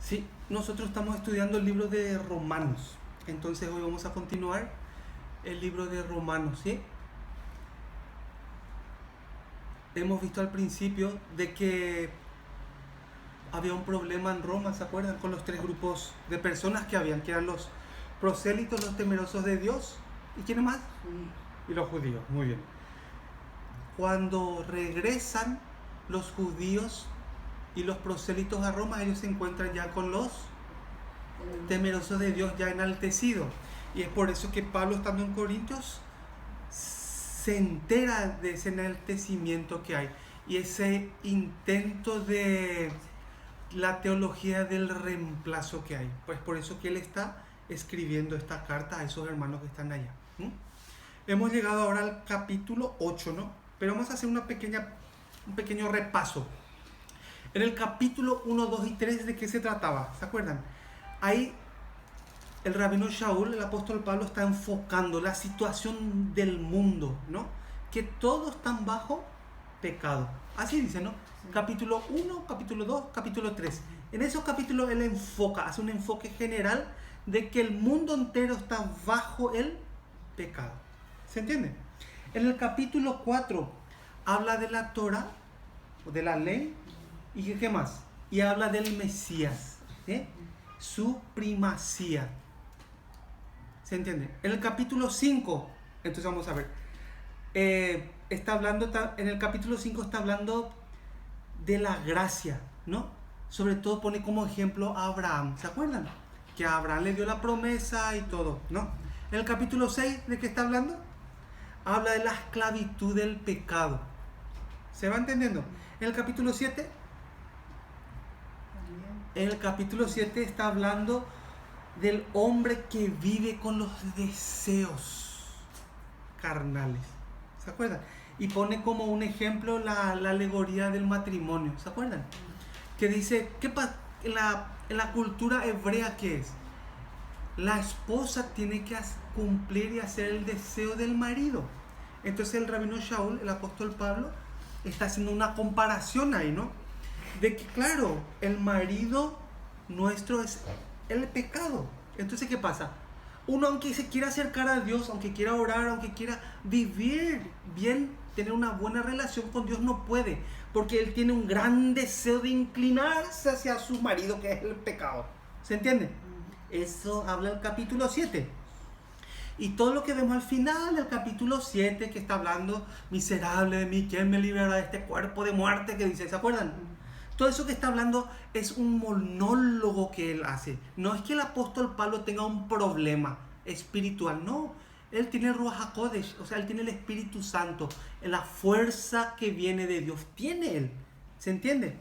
Sí, nosotros estamos estudiando el libro de Romanos. Entonces hoy vamos a continuar el libro de Romanos, ¿sí? Hemos visto al principio de que había un problema en Roma, ¿se acuerdan? Con los tres grupos de personas que habían, que eran los prosélitos, los temerosos de Dios. ¿Y quiénes más? Y los judíos, muy bien. Cuando regresan los judíos y los prosélitos a Roma, ellos se encuentran ya con los temerosos de Dios ya enaltecidos. Y es por eso que Pablo, estando en Corintios, se entera de ese enaltecimiento que hay y ese intento de la teología del reemplazo que hay. Pues por eso que él está escribiendo esta carta a esos hermanos que están allá. Hemos llegado ahora al capítulo 8, ¿no? Pero vamos a hacer un pequeño repaso. En el capítulo 1, 2 y 3, ¿de qué se trataba? ¿Se acuerdan? Ahí el rabino Shaul, el apóstol Pablo, está enfocando la situación del mundo, ¿no? Que todos están bajo pecado. Así dice, ¿no? Sí. Capítulo 1, capítulo 2, capítulo 3. En esos capítulos él hace un enfoque general de que el mundo entero está bajo el pecado. ¿Se entiende? En el capítulo 4 habla de la Torah, o de la ley, y ¿qué más? Y habla del Mesías, ¿eh? Su primacía. ¿Se entiende? En el capítulo 5, entonces vamos a ver, está hablando, en el capítulo 5 está hablando de la gracia, ¿no? Sobre todo pone como ejemplo a Abraham, ¿se acuerdan? Que a Abraham le dio la promesa y todo, ¿no? En el capítulo 6, ¿de qué está hablando? Habla de la esclavitud del pecado. ¿Se va entendiendo? En el capítulo 7, está hablando del hombre que vive con los deseos carnales. ¿Se acuerdan? Y pone como un ejemplo la alegoría del matrimonio. ¿Se acuerdan? Que dice, en la cultura hebrea, ¿qué es? La esposa tiene que cumplir y hacer el deseo del marido. Entonces el rabino Shaul, el apóstol Pablo, está haciendo una comparación ahí, ¿no? De que, claro, el marido nuestro es el pecado. Entonces, ¿qué pasa? Uno, aunque se quiera acercar a Dios, aunque quiera orar, aunque quiera vivir bien, tener una buena relación con Dios, no puede, porque él tiene un gran deseo de inclinarse hacia su marido, que es el pecado. ¿Se entiende? Eso habla el capítulo 7. Y todo lo que vemos al final del capítulo 7, que está hablando, miserable de mí, ¿quién me librará de este cuerpo de muerte? Que dice, ¿se acuerdan? Todo eso que está hablando es un monólogo que él hace. No es que el apóstol Pablo tenga un problema espiritual, no. Él tiene Ruach HaKodesh, o sea, él tiene el Espíritu Santo, la fuerza que viene de Dios, tiene él. ¿Se entiende?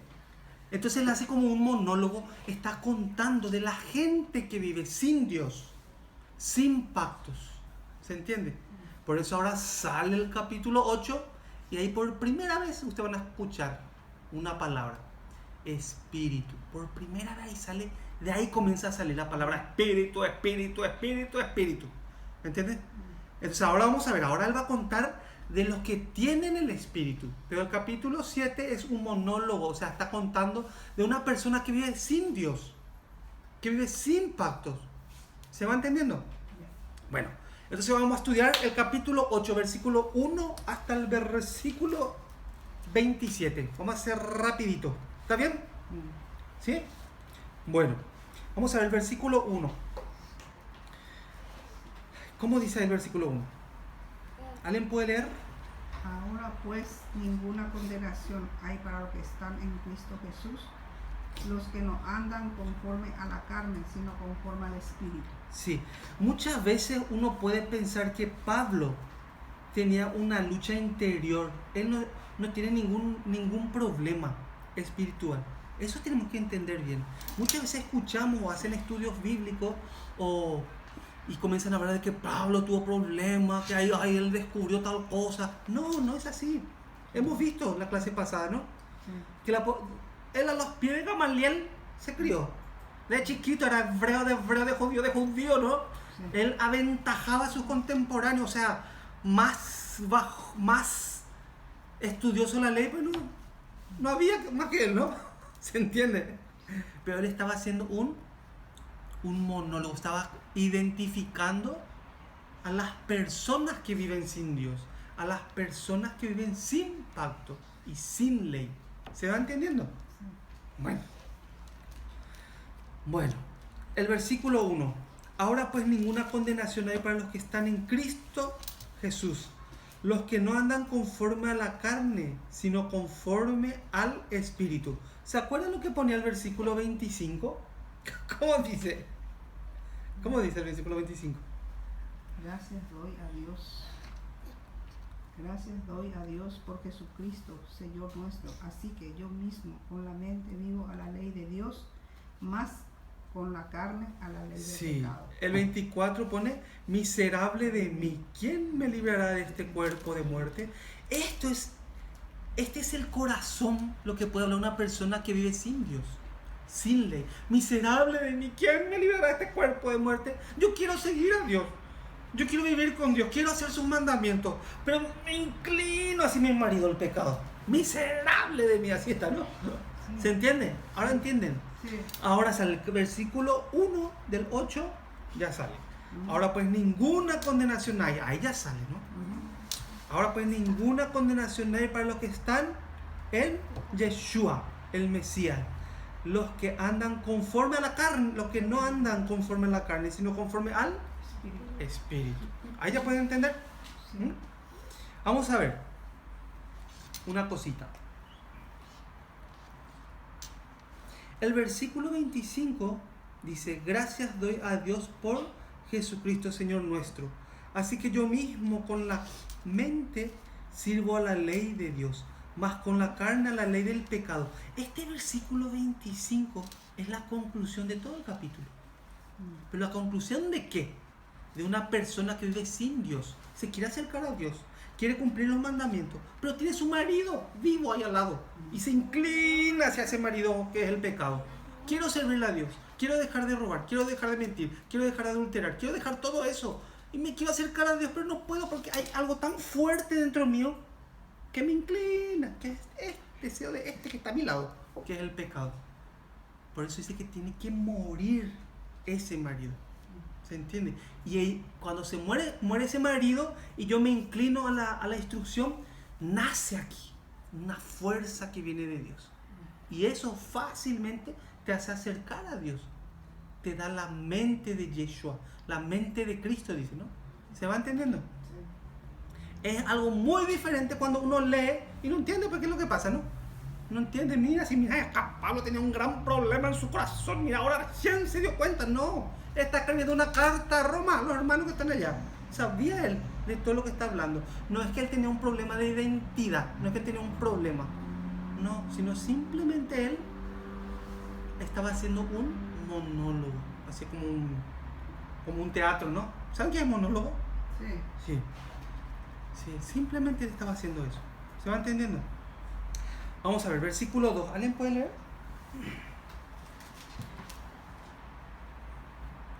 Entonces él hace como un monólogo, está contando de la gente que vive sin Dios, sin pactos. ¿Se entiende? Por eso ahora sale el capítulo 8 y ahí por primera vez ustedes van a escuchar una palabra. Espíritu. Por primera vez sale, de ahí comienza a salir la palabra espíritu, espíritu, espíritu, espíritu. ¿Me entiendes? Entonces ahora vamos a ver, ahora él va a contar de los que tienen el espíritu. Pero el capítulo 7 es un monólogo, o sea, está contando de una persona que vive sin Dios, que vive sin pactos. ¿Se va entendiendo? Bueno, entonces vamos a estudiar el capítulo 8, versículo 1 hasta el versículo 27. Vamos a hacer rapidito. ¿Está bien? ¿Sí? Bueno, vamos a ver el versículo 1. ¿Cómo dice el versículo 1? ¿Alguien puede leer? Ahora pues ninguna condenación hay para los que están en Cristo Jesús, los que no andan conforme a la carne, sino conforme al Espíritu. Sí, muchas veces uno puede pensar que Pablo tenía una lucha interior. Él no tiene ningún problema espiritual. Eso tenemos que entender bien. Muchas veces escuchamos o hacen estudios bíblicos y comienzan a hablar de que Pablo tuvo problemas, que ahí él descubrió tal cosa. No es así. Hemos visto la clase pasada, ¿no? Sí. Que él a los pies de Gamaliel se crió. De chiquito era hebreo de judío, ¿no? Sí. Él aventajaba a sus contemporáneos, o sea, más estudioso la ley, pero no había más que él, ¿no? ¿Se entiende? pero él estaba haciendo un monólogo, estaba identificando a las personas que viven sin Dios, a las personas que viven sin pacto y sin ley. ¿Se va entendiendo? Bueno, el versículo 1. Ahora pues ninguna condenación hay para los que están en Cristo Jesús, los que no andan conforme a la carne, sino conforme al Espíritu. ¿Se acuerdan lo que ponía el versículo 25? ¿Cómo dice? ¿Cómo dice el versículo 25? Gracias doy a Dios. Gracias doy a Dios por Jesucristo, Señor nuestro. Así que yo mismo con la mente vivo a la ley de Dios, más con la carne a la ley del pecado. El 24 pone, miserable de mí, ¿quién me librará de este cuerpo de muerte? Este es el corazón, lo que puede hablar una persona que vive sin Dios, sin ley. Miserable de mí, ¿quién me librará de este cuerpo de muerte? Yo quiero seguir a Dios. Yo quiero vivir con Dios, quiero hacer sus mandamientos, pero me inclino hacia mi marido el pecado. Miserable de mí, así está, ¿no? Sí. ¿Se entiende? ¿Ahora entienden? Sí. Ahora sale el versículo 1 del 8, ya sale. Ahora pues ninguna condenación hay, ahí ya sale, ¿no? Ahora pues ninguna condenación hay para los que están en Yeshua, el Mesías. Los que andan conforme a la carne, los que no andan conforme a la carne, sino conforme al Espíritu. ¿Ahí ya pueden entender? Sí. Vamos a ver una cosita. El versículo 25 dice, gracias doy a Dios por Jesucristo Señor nuestro. Así que yo mismo con la mente sirvo a la ley de Dios, mas con la carne a la ley del pecado. Este versículo 25 es la conclusión de todo el capítulo. ¿Pero la conclusión de qué? De una persona que vive sin Dios, se quiere acercar a Dios, quiere cumplir los mandamientos, pero tiene su marido vivo ahí al lado y se inclina hacia ese marido que es el pecado. Quiero servirle a Dios, quiero dejar de robar, quiero dejar de mentir, quiero dejar de adulterar, quiero dejar todo eso y me quiero acercar a Dios, pero no puedo porque hay algo tan fuerte dentro mío que me inclina, que es este deseo de este que está a mi lado, que es el pecado. Por eso dice que tiene que morir ese marido. ¿Se entiende? Y ahí, cuando se muere ese marido y yo me inclino a la instrucción, nace aquí una fuerza que viene de Dios. Y eso fácilmente te hace acercar a Dios. Te da la mente de Yeshua, la mente de Cristo, dice, ¿no? ¿Se va entendiendo? Sí. Es algo muy diferente cuando uno lee y no entiende por qué es lo que pasa, ¿no? No entiende, mira, Pablo tenía un gran problema en su corazón, mira, ahora recién se dio cuenta, no. Está escribiendo una carta a Roma, a los hermanos que están allá. Sabía él de todo lo que está hablando. No es que él tenía un problema de identidad, no es que él tenía un problema, no, sino simplemente él estaba haciendo un monólogo, así como un teatro, ¿no? ¿Saben qué es monólogo? Sí. Sí, simplemente él estaba haciendo eso. ¿Se va entendiendo? Vamos a ver, versículo 2. ¿Alguien puede leer?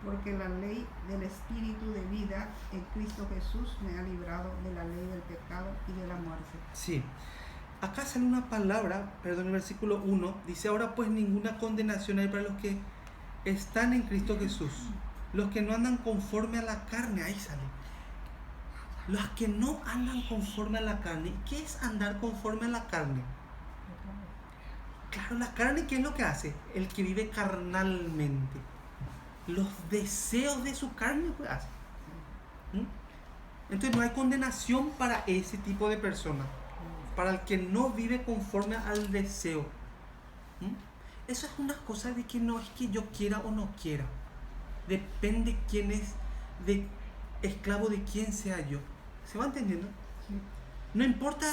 Porque la ley del Espíritu de vida en Cristo Jesús me ha librado de la ley del pecado y de la muerte. Sí. Acá sale una palabra, perdón, el versículo 1, dice, ahora pues ninguna condenación hay para los que están en Cristo Jesús. Los que no andan conforme a la carne, ahí sale. Los que no andan conforme a la carne. ¿Qué es andar conforme a la carne? Claro, la carne, ¿qué es lo que hace? El que vive carnalmente. Los deseos de su carne pues hace. Entonces no hay condenación para ese tipo de persona, para el que no vive conforme al deseo. Eso es una cosa de que no es que yo quiera o no quiera, depende quién es, de esclavo de quién sea yo. ¿Se va entendiendo? Sí. No importa,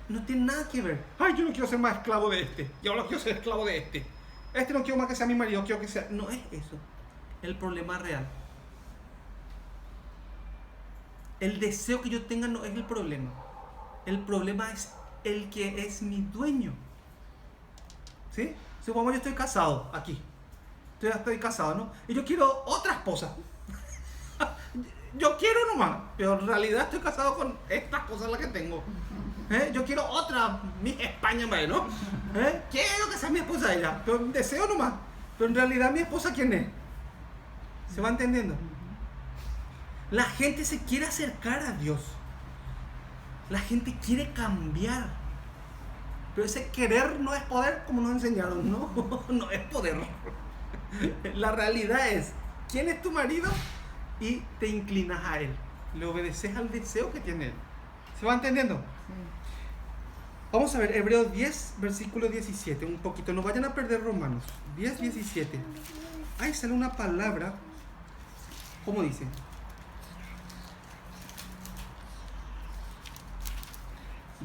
no tiene nada que ver. Ay, yo no quiero ser más esclavo de este, y ahora quiero ser esclavo de este. No quiero más que sea mi marido, quiero que sea. No es eso el problema real. El deseo que yo tenga no es el problema. El problema es el que es mi dueño. ¿Sí? Supongamos yo estoy casado aquí. Estoy casado, ¿no? Y yo quiero otra esposa. Yo quiero nomás, pero en realidad estoy casado con estas cosas las que tengo. Yo quiero otra, mi España, ¿no? Quiero que sea mi esposa ella, pero deseo nomás. pero en realidad mi esposa, ¿quién es? ¿Se va entendiendo? La gente se quiere acercar a Dios. La gente quiere cambiar. Pero ese querer no es poder, como nos enseñaron, ¿no? No es poder. La realidad es, ¿quién es tu marido? Y te inclinas a él. Le obedeces al deseo que tiene él. ¿Se va entendiendo? Sí. Vamos a ver Hebreos 10, versículo 17. Un poquito, no vayan a perder Romanos. 10, 17. Ahí sale una palabra. ¿Cómo dice?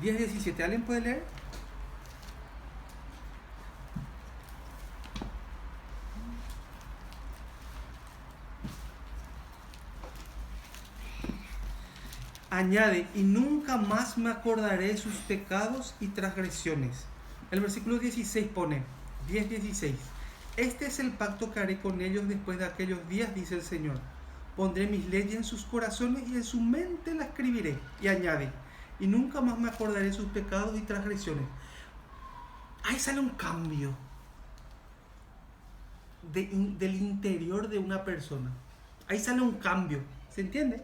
(10, 17). ¿Alguien puede leer? Añade, y nunca más me acordaré de sus pecados y transgresiones. El versículo 16 pone, 10, 16. Este es el pacto que haré con ellos después de aquellos días, dice el Señor. Pondré mis leyes en sus corazones y en su mente las escribiré. Y añade, y nunca más me acordaré de sus pecados y transgresiones. Ahí sale un cambio del interior de una persona. Ahí sale un cambio. ¿Se entiende?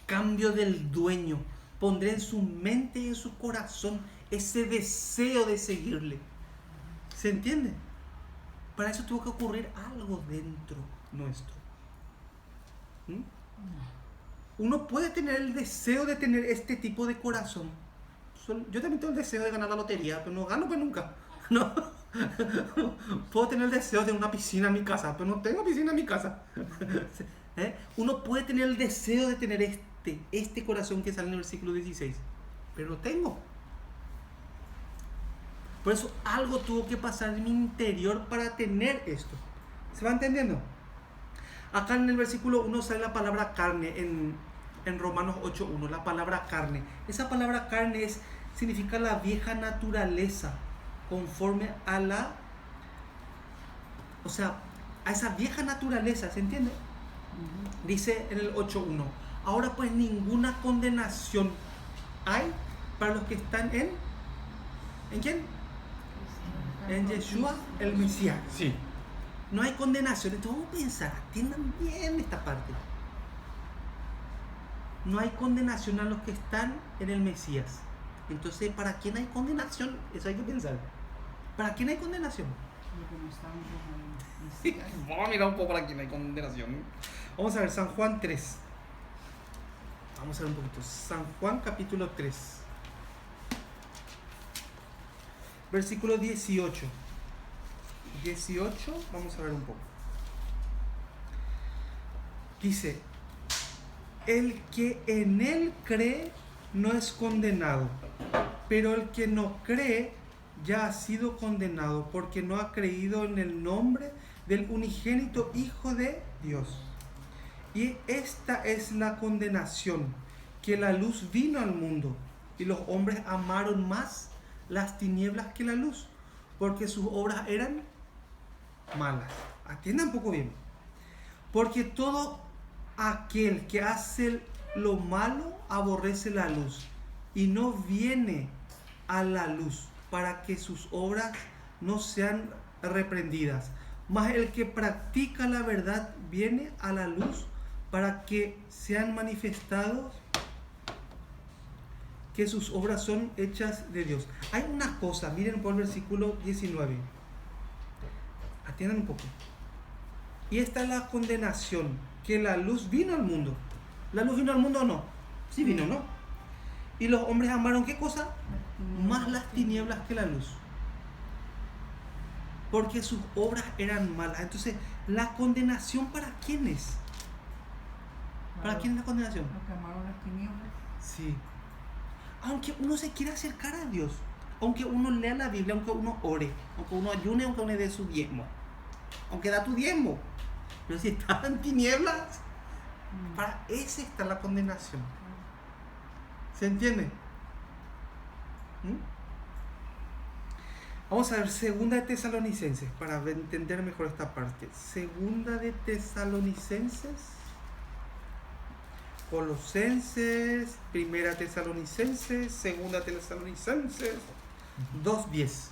Cambio del dueño. Pondré en su mente y en su corazón ese deseo de seguirle. ¿Se entiende? Para eso tuvo que ocurrir algo dentro nuestro. Uno puede tener el deseo de tener este tipo de corazón. Yo también tengo el deseo de ganar la lotería, pero no gano pues nunca. No. Puedo tener el deseo de una piscina en mi casa, pero no tengo piscina en mi casa. Uno puede tener el deseo de tener este corazón que sale en el versículo 16, pero no tengo. Por eso algo tuvo que pasar en mi interior para tener esto. ¿Se va entendiendo? Acá en el versículo 1 sale la palabra carne en Romanos 8.1, la palabra carne. Esa palabra carne significa la vieja naturaleza, conforme a a esa vieja naturaleza, ¿se entiende? Dice en el 8.1, ahora pues ninguna condenación hay para los que están ¿en quién? En Yeshua el Mesías. Sí. No hay condenación. Entonces vamos a pensar, atiendan bien esta parte. No hay condenación a los que están en el Mesías. Entonces, ¿para quién hay condenación? Eso hay que pensar. ¿Para quién hay condenación? Vamos a mirar un poco para quién hay condenación. Vamos a ver San Juan 3. Vamos a ver un poquito. San Juan capítulo 3. Versículo 18. 18, vamos a ver un poco. Dice, el que en él cree no es condenado, pero el que no cree ya ha sido condenado porque no ha creído en el nombre del unigénito Hijo de Dios. Y esta es la condenación, que la luz vino al mundo y los hombres amaron más las tinieblas que la luz, porque sus obras eran malas. Atiendan un poco bien. Porque todo aquel que hace lo malo aborrece la luz y no viene a la luz para que sus obras no sean reprendidas. Mas el que practica la verdad viene a la luz para que sean manifestados que sus obras son hechas de Dios. Hay una cosa, miren por el versículo 19. Atiendan un poco. Y esta es la condenación, que la luz vino al mundo. ¿La luz vino al mundo o no? Sí vino, ¿no? Y los hombres amaron, ¿qué cosa? Más las tinieblas que la luz, porque sus obras eran malas. Entonces, ¿la condenación para quién es? ¿Para quién es la condenación? Los que amaron las tinieblas. Sí. Aunque uno se quiera acercar a Dios, aunque uno lea la Biblia, aunque uno ore, aunque uno ayune, aunque uno dé su diezmo, aunque da tu diezmo, pero si estás en tinieblas, para ese está la condenación. ¿Se entiende? Vamos a ver Segunda de Tesalonicenses para entender mejor esta parte. Segunda de Tesalonicenses, Colosenses, Primera Tesalonicenses, Segunda Tesalonicenses, 2:10.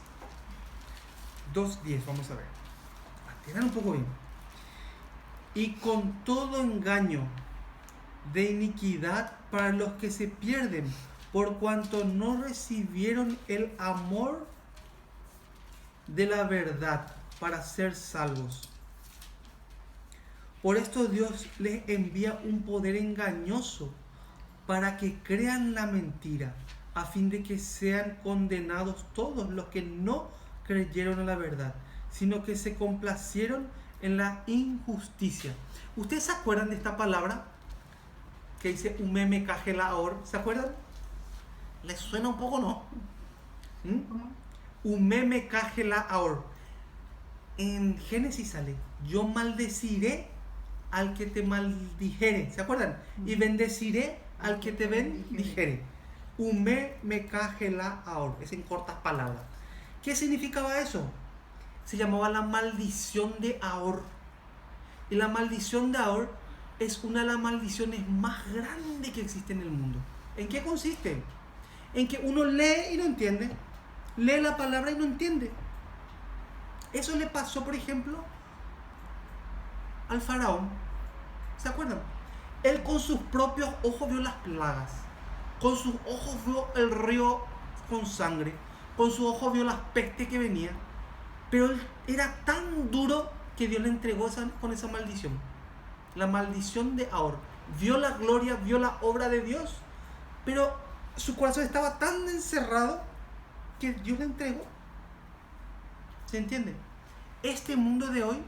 2:10, vamos a ver. entiendan un poco bien. Y con todo engaño de iniquidad para los que se pierden, por cuanto no recibieron el amor de la verdad para ser salvos. Por esto Dios les envía un poder engañoso para que crean la mentira, a fin de que sean condenados todos los que no creyeron a la verdad, sino que se complacieron en la injusticia. ¿Ustedes se acuerdan de esta palabra que dice umeme cajelaor? ¿Se acuerdan? ¿Les suena un poco, no? ¿Cómo? Umeme cajelaor. En Génesis sale: yo maldeciré al que te maldijere. ¿Se acuerdan? Y bendeciré al que te bendijere. Umeme cajelaor. Es en cortas palabras. ¿Qué significaba eso? Se llamaba la maldición de Ahor. Y la maldición de Ahor es una de las maldiciones más grandes que existe en el mundo. ¿En qué consiste? En que uno lee y no entiende. Lee la palabra y no entiende. Eso le pasó, por ejemplo, al faraón. ¿Se acuerdan? Él con sus propios ojos vio las plagas. Con sus ojos vio el río con sangre. Con sus ojos vio las pestes que venían. Pero él era tan duro que Dios le entregó con esa maldición. La maldición de Ahor. Vio la gloria, vio la obra de Dios, pero su corazón estaba tan encerrado que Dios le entregó. ¿Se entiende? Este mundo de hoy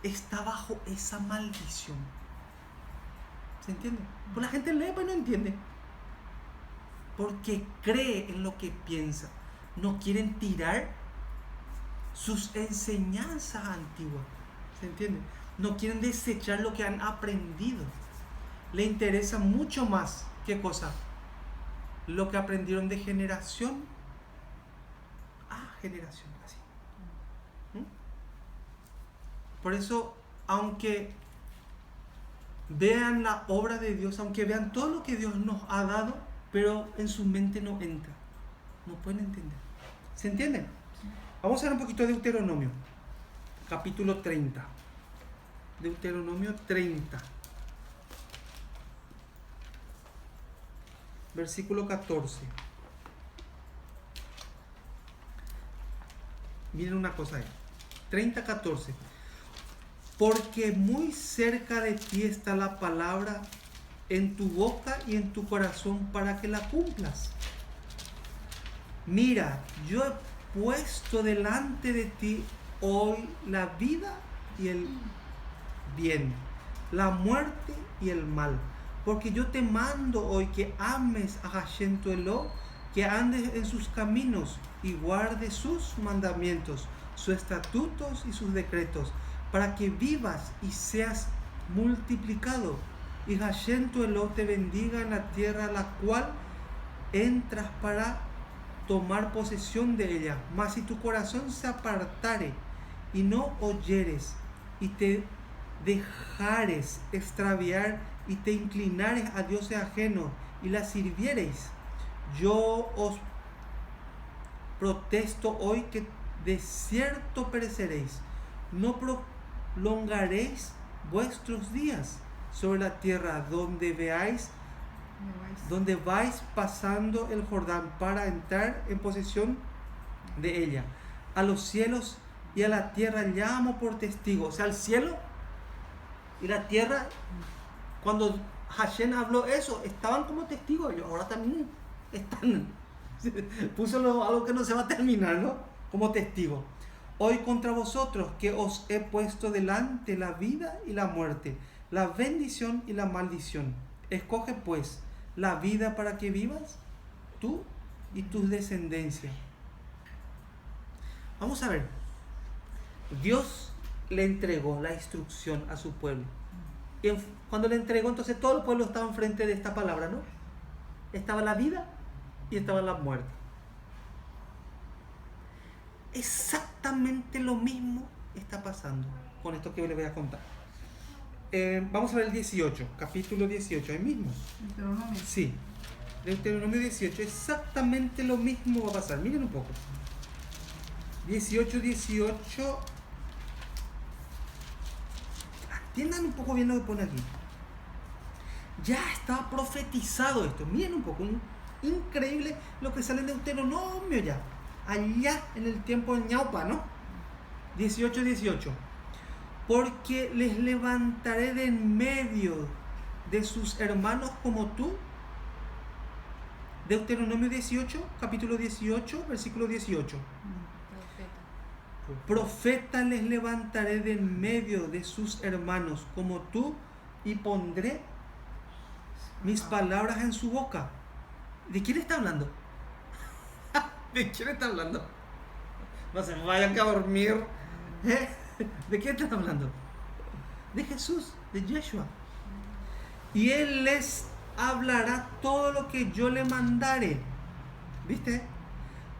está bajo esa maldición. ¿Se entiende? Pues la gente lee pero no entiende. Porque cree en lo que piensa. No quieren tirar sus enseñanzas antiguas. ¿Se entiende? No quieren desechar lo que han aprendido. Le interesa mucho más, ¿qué cosa? Lo que aprendieron de generación a generación. Así. Por eso, aunque vean la obra de Dios, aunque vean todo lo que Dios nos ha dado, pero en su mente no entra. No pueden entender. ¿Se entiende? Vamos a ver un poquito de Deuteronomio. Capítulo 30. Deuteronomio 30. Versículo 14. Miren una cosa ahí. 30, 14. Porque muy cerca de ti está la palabra en tu boca y en tu corazón para que la cumplas. Mira, yo he puesto delante de ti hoy la vida y el bien, la muerte y el mal. Porque yo te mando hoy que ames a Hashem tu Elo, que andes en sus caminos y guardes sus mandamientos, sus estatutos y sus decretos, para que vivas y seas multiplicado. Y Hashem tu Elo te bendiga en la tierra a la cual entras para tomar posesión de ella. Mas si tu corazón se apartare y no oyeres y te dejares extraviar y te inclinares a dioses ajenos y la sirviereis, yo os protesto hoy que de cierto pereceréis. No prolongaréis vuestros días sobre la tierra donde vais pasando el Jordán para entrar en posesión de ella. A los cielos y a la tierra llamo por testigo. O sea, el cielo y la tierra, cuando Hashem habló eso, estaban como testigos. Ellos ahora también están. Puso algo que no se va a terminar, ¿no? Como testigo. Hoy contra vosotros que os he puesto delante la vida y la muerte, la bendición y la maldición. Escoge pues la vida para que vivas tú y tus descendencias. Vamos a ver. Dios le entregó la instrucción a su pueblo. Y cuando le entregó, entonces todo el pueblo estaba enfrente de esta palabra, ¿no? Estaba la vida y estaba la muerte. Exactamente lo mismo está pasando con esto que les voy a contar. Vamos a ver el 18, capítulo 18, ahí mismo. Deuteronomio. Sí, Deuteronomio 18, exactamente lo mismo va a pasar. Miren un poco. 18. Entiendan un poco bien lo que pone aquí. Ya está profetizado esto. Miren un poco, increíble lo que sale de Deuteronomio ya. Allá en el tiempo de Ñaupa, ¿no? 18. Porque les levantaré de en medio de sus hermanos como tú. Deuteronomio 18, capítulo 18, versículo 18. Profeta les levantaré de en medio de sus hermanos como tú y pondré mis palabras en su boca. ¿De quién está hablando? ¿De quién está hablando? No se vayan a dormir. ¿De quién está hablando? De Jesús, de Yeshua. Y Él les hablará todo lo que yo le mandare. ¿Viste?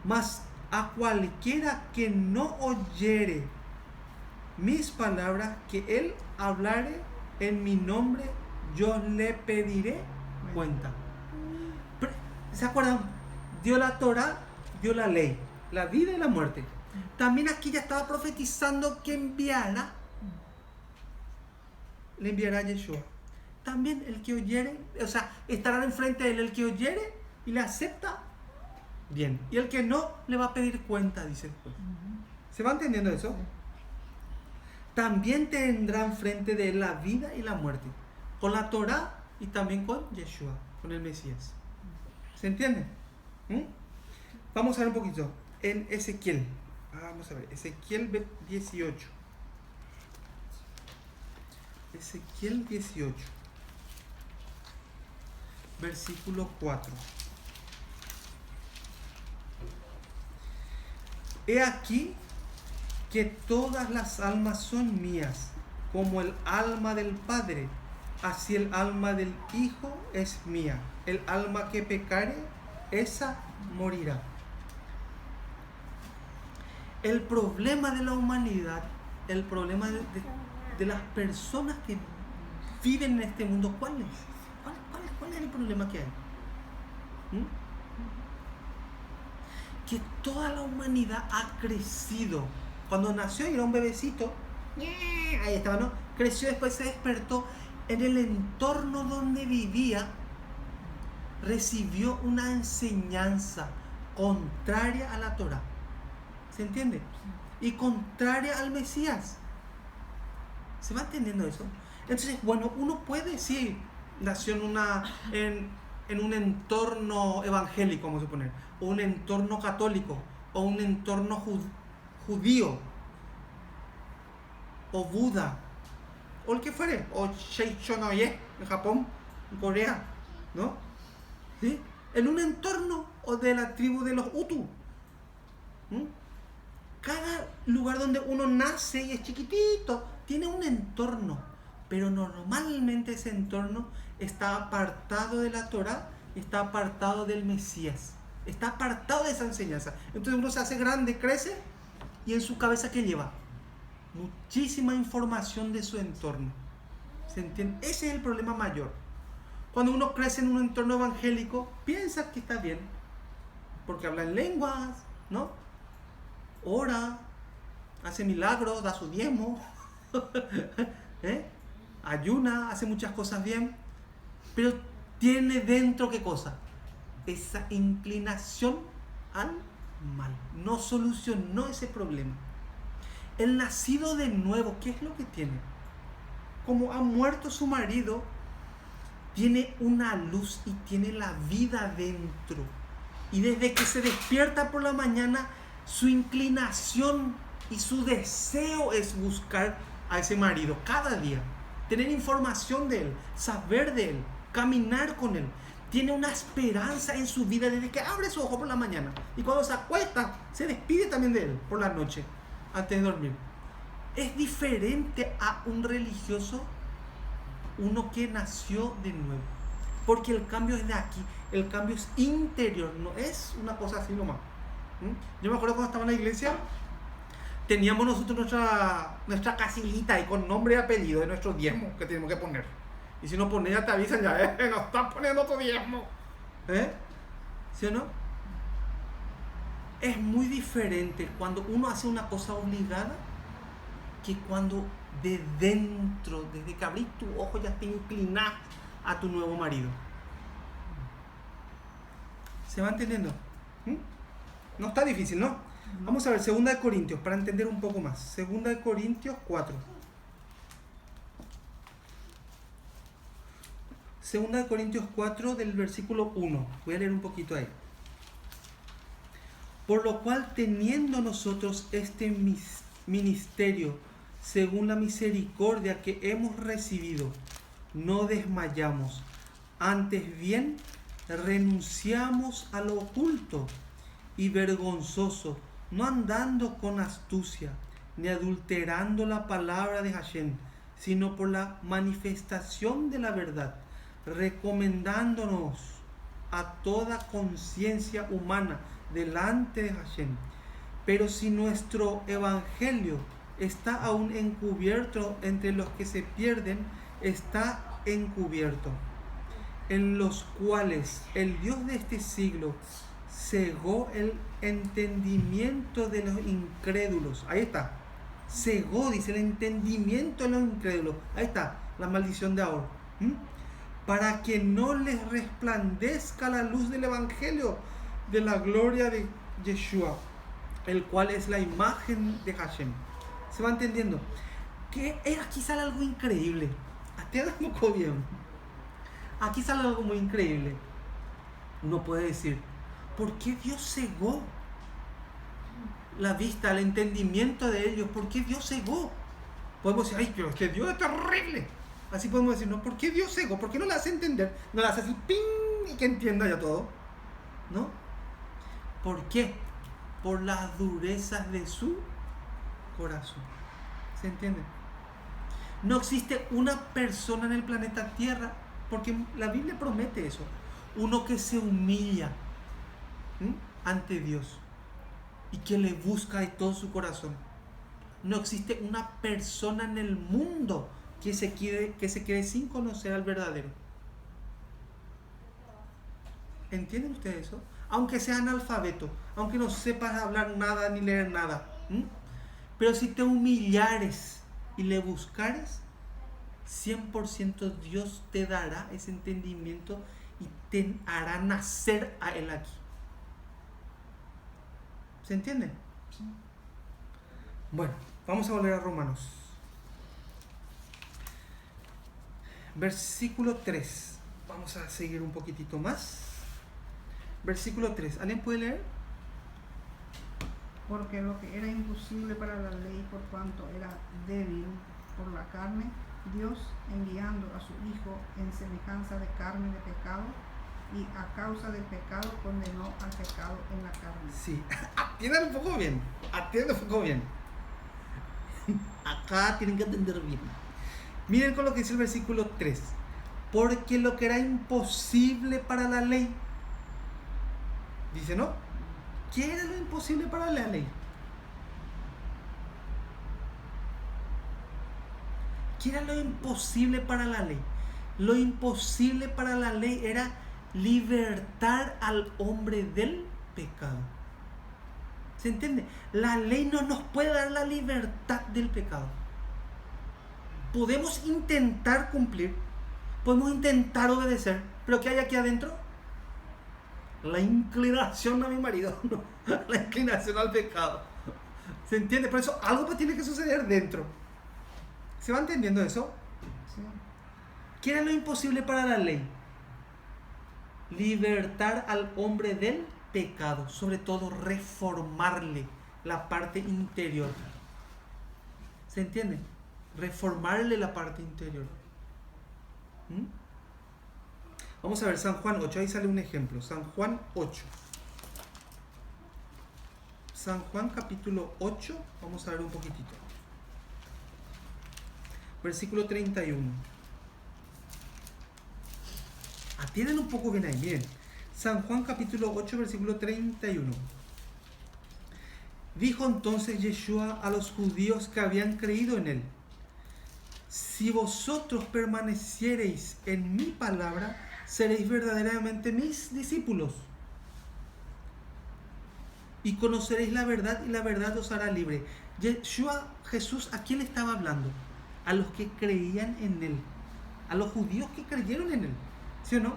Mas a cualquiera que no oyere mis palabras que Él hablare en mi nombre, yo le pediré cuenta. ¿Se acuerdan? Dio la Torah, dio la ley, la vida y la muerte. También aquí ya estaba profetizando que le enviará a Yeshua. También el que oyere, o sea, estará enfrente de él el que oyere y le acepta, bien. Y el que no, le va a pedir cuenta, dice después. ¿Se va entendiendo eso? También tendrá enfrente de él la vida y la muerte, con la Torah y también con Yeshua, con el Mesías. ¿Se entiende? Vamos a ver un poquito en Ezequiel. Vamos a ver, Ezequiel 18. Ezequiel 18. Versículo 4. He aquí que todas las almas son mías, como el alma del Padre, así el alma del Hijo es mía. El alma que pecare, esa morirá. El problema de la humanidad, el problema de las personas que viven en este mundo, ¿cuál es? ¿Cuál es el problema que hay? Que toda la humanidad ha crecido. Cuando nació era un bebecito, ahí estaba, ¿no? Creció, después se despertó en el entorno donde vivía, recibió una enseñanza contraria a la Torah. ¿Se entiende? Y contraria al Mesías. ¿Se va entendiendo eso? Entonces, bueno, uno puede, sí, nació en un entorno evangélico, vamos a suponer, o un entorno católico, o un entorno judío, o Buda, o el que fuere, o Seichonoye en Japón, en Corea, ¿no? ¿Sí? En un entorno o de la tribu de los Hutu. Cada lugar donde uno nace y es chiquitito tiene un entorno, pero normalmente ese entorno está apartado de la Torah, está apartado del Mesías, está apartado de esa enseñanza. Entonces uno se hace grande, crece, y en su cabeza ¿qué lleva? Muchísima información de su entorno. ¿Se entiende? Ese es el problema mayor. Cuando uno crece en un entorno evangélico, piensa que está bien, porque habla en lenguas, ¿no? Ora, hace milagros, da su diezmo, ayuna, hace muchas cosas bien, pero tiene dentro ¿qué cosa? Esa inclinación al mal. No solucionó ese problema. El nacido de nuevo, ¿qué es lo que tiene? Como ha muerto su marido, tiene una luz y tiene la vida dentro. Y desde que se despierta por la mañana, su inclinación y su deseo es buscar a ese marido cada día, tener información de él, saber de él, caminar con él. Tiene una esperanza en su vida desde que abre su ojo por la mañana, y cuando se acuesta se despide también de él por la noche antes de dormir. Es diferente a un religioso, uno que nació de nuevo, porque el cambio es de aquí, el cambio es interior, no es una cosa así nomás. Yo me acuerdo cuando estaba en la iglesia, teníamos nosotros nuestra casillita y con nombre y apellido de nuestro diezmo que tenemos que poner. Y si no pones ya te avisan ya, no están poniendo tu diezmo. ¿Sí o no? Es muy diferente cuando uno hace una cosa obligada que cuando de dentro, desde que abrís tu ojo, ya te inclinás a tu nuevo marido. ¿Se va entendiendo? ¿Mm? No está difícil, ¿no? Vamos a ver 2 Corintios para entender un poco más. 2 Corintios 4. 2 Corintios 4 del versículo 1. Voy a leer un poquito ahí. Por lo cual, teniendo nosotros este ministerio, según la misericordia que hemos recibido, no desmayamos. Antes bien, renunciamos a lo oculto y vergonzoso, no andando con astucia, ni adulterando la palabra de Hashem, sino por la manifestación de la verdad, recomendándonos a toda conciencia humana delante de Hashem. Pero si nuestro evangelio está aún encubierto entre los que se pierden, está encubierto, en los cuales el Dios de este siglo cegó el entendimiento de los incrédulos. Ahí está. Cegó, dice, el entendimiento de los incrédulos. Ahí está, la maldición de ahora. Para que no les resplandezca la luz del evangelio de la gloria de Yeshua, el cual es la imagen de Hashem. ¿Se va entendiendo? Que aquí sale algo increíble. Atiendan un poco bien. Aquí sale algo muy increíble. Uno puede decir, ¿por qué Dios cegó la vista, el entendimiento de ellos? ¿Por qué Dios cegó? Podemos decir, ay, pero es que Dios es terrible. Así podemos decir, no, ¿por qué Dios cegó? ¿Por qué no le hace entender? No le hace así, ¡ping! Y que entienda ya todo. ¿No? ¿Por qué? Por las durezas de su corazón. ¿Se entiende? No existe una persona en el planeta Tierra, porque la Biblia promete eso, uno que se humilla ante Dios y que le busca de todo su corazón. No existe una persona en el mundo que se quede sin conocer al verdadero. ¿Entienden ustedes eso? Aunque sea analfabeto, aunque no sepas hablar nada ni leer nada, pero si te humillares y le buscares, 100% Dios te dará ese entendimiento y te hará nacer a Él aquí. ¿Se entiende? Sí. Bueno, vamos a volver a Romanos. Versículo 3. Vamos a seguir un poquitito más. Versículo 3. ¿Alguien puede leer? Porque lo que era imposible para la ley, por cuanto era débil por la carne, Dios, enviando a su Hijo en semejanza de carne de pecado, y a causa del pecado condenó al pecado en la carne. Sí, atiendan un poco bien, Acá tienen que entender bien. Miren con lo que dice el versículo 3. Porque lo que era imposible para la ley, dice, ¿no? ¿Qué era lo imposible para la ley? ¿Qué era lo imposible para la ley? Lo imposible para la ley era libertar al hombre del pecado. ¿Se entiende? La ley no nos puede dar la libertad del pecado. Podemos intentar cumplir, podemos intentar obedecer, pero ¿qué hay aquí adentro? La inclinación a mi marido, no, la inclinación al pecado. ¿Se entiende? Por eso algo tiene que suceder dentro. ¿Se va entendiendo eso? Sí. ¿Qué era lo imposible para la ley? Libertar al hombre del pecado, sobre todo reformarle la parte interior. ¿Se entiende? Reformarle la parte interior. Vamos a ver San Juan 8, ahí sale un ejemplo. San Juan 8. San Juan capítulo 8, vamos a ver un poquitito. Versículo 31. Atiendan un poco bien ahí, miren. San Juan capítulo 8, versículo 31. Dijo entonces Yeshua a los judíos que habían creído en él: si vosotros permaneciereis en mi palabra, seréis verdaderamente mis discípulos. y conoceréis la verdad y la verdad os hará libre. Yeshua, Jesús, ¿a quién le estaba hablando? A los que creían en él, a los judíos que creyeron en él, ¿sí o no?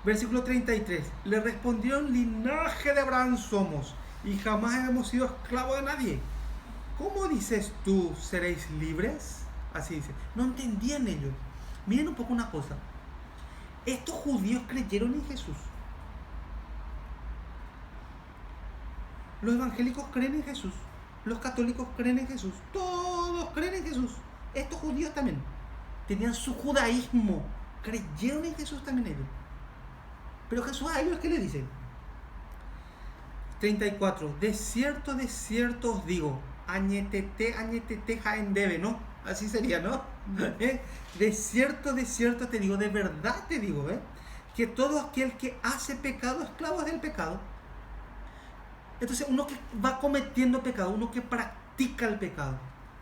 Versículo 33, le respondieron: linaje de Abraham somos y jamás hemos sido esclavos de nadie. ¿Cómo dices tú seréis libres? Así dice. No entendían ellos. Miren un poco una cosa. Estos judíos creyeron en Jesús. Los evangélicos creen en Jesús. Los católicos creen en Jesús. Todos creen en Jesús. Estos judíos también. Tenían su judaísmo. Creyeron en Jesús también ellos. Pero Jesús a ellos, ¿qué le dice? 34. De cierto os digo. Añetete jaen debe, ¿no? Así sería, ¿no? De cierto te digo, de verdad te digo, que todo aquel que hace pecado, esclavo es del pecado. Entonces, uno que va cometiendo pecado, uno que practica el pecado,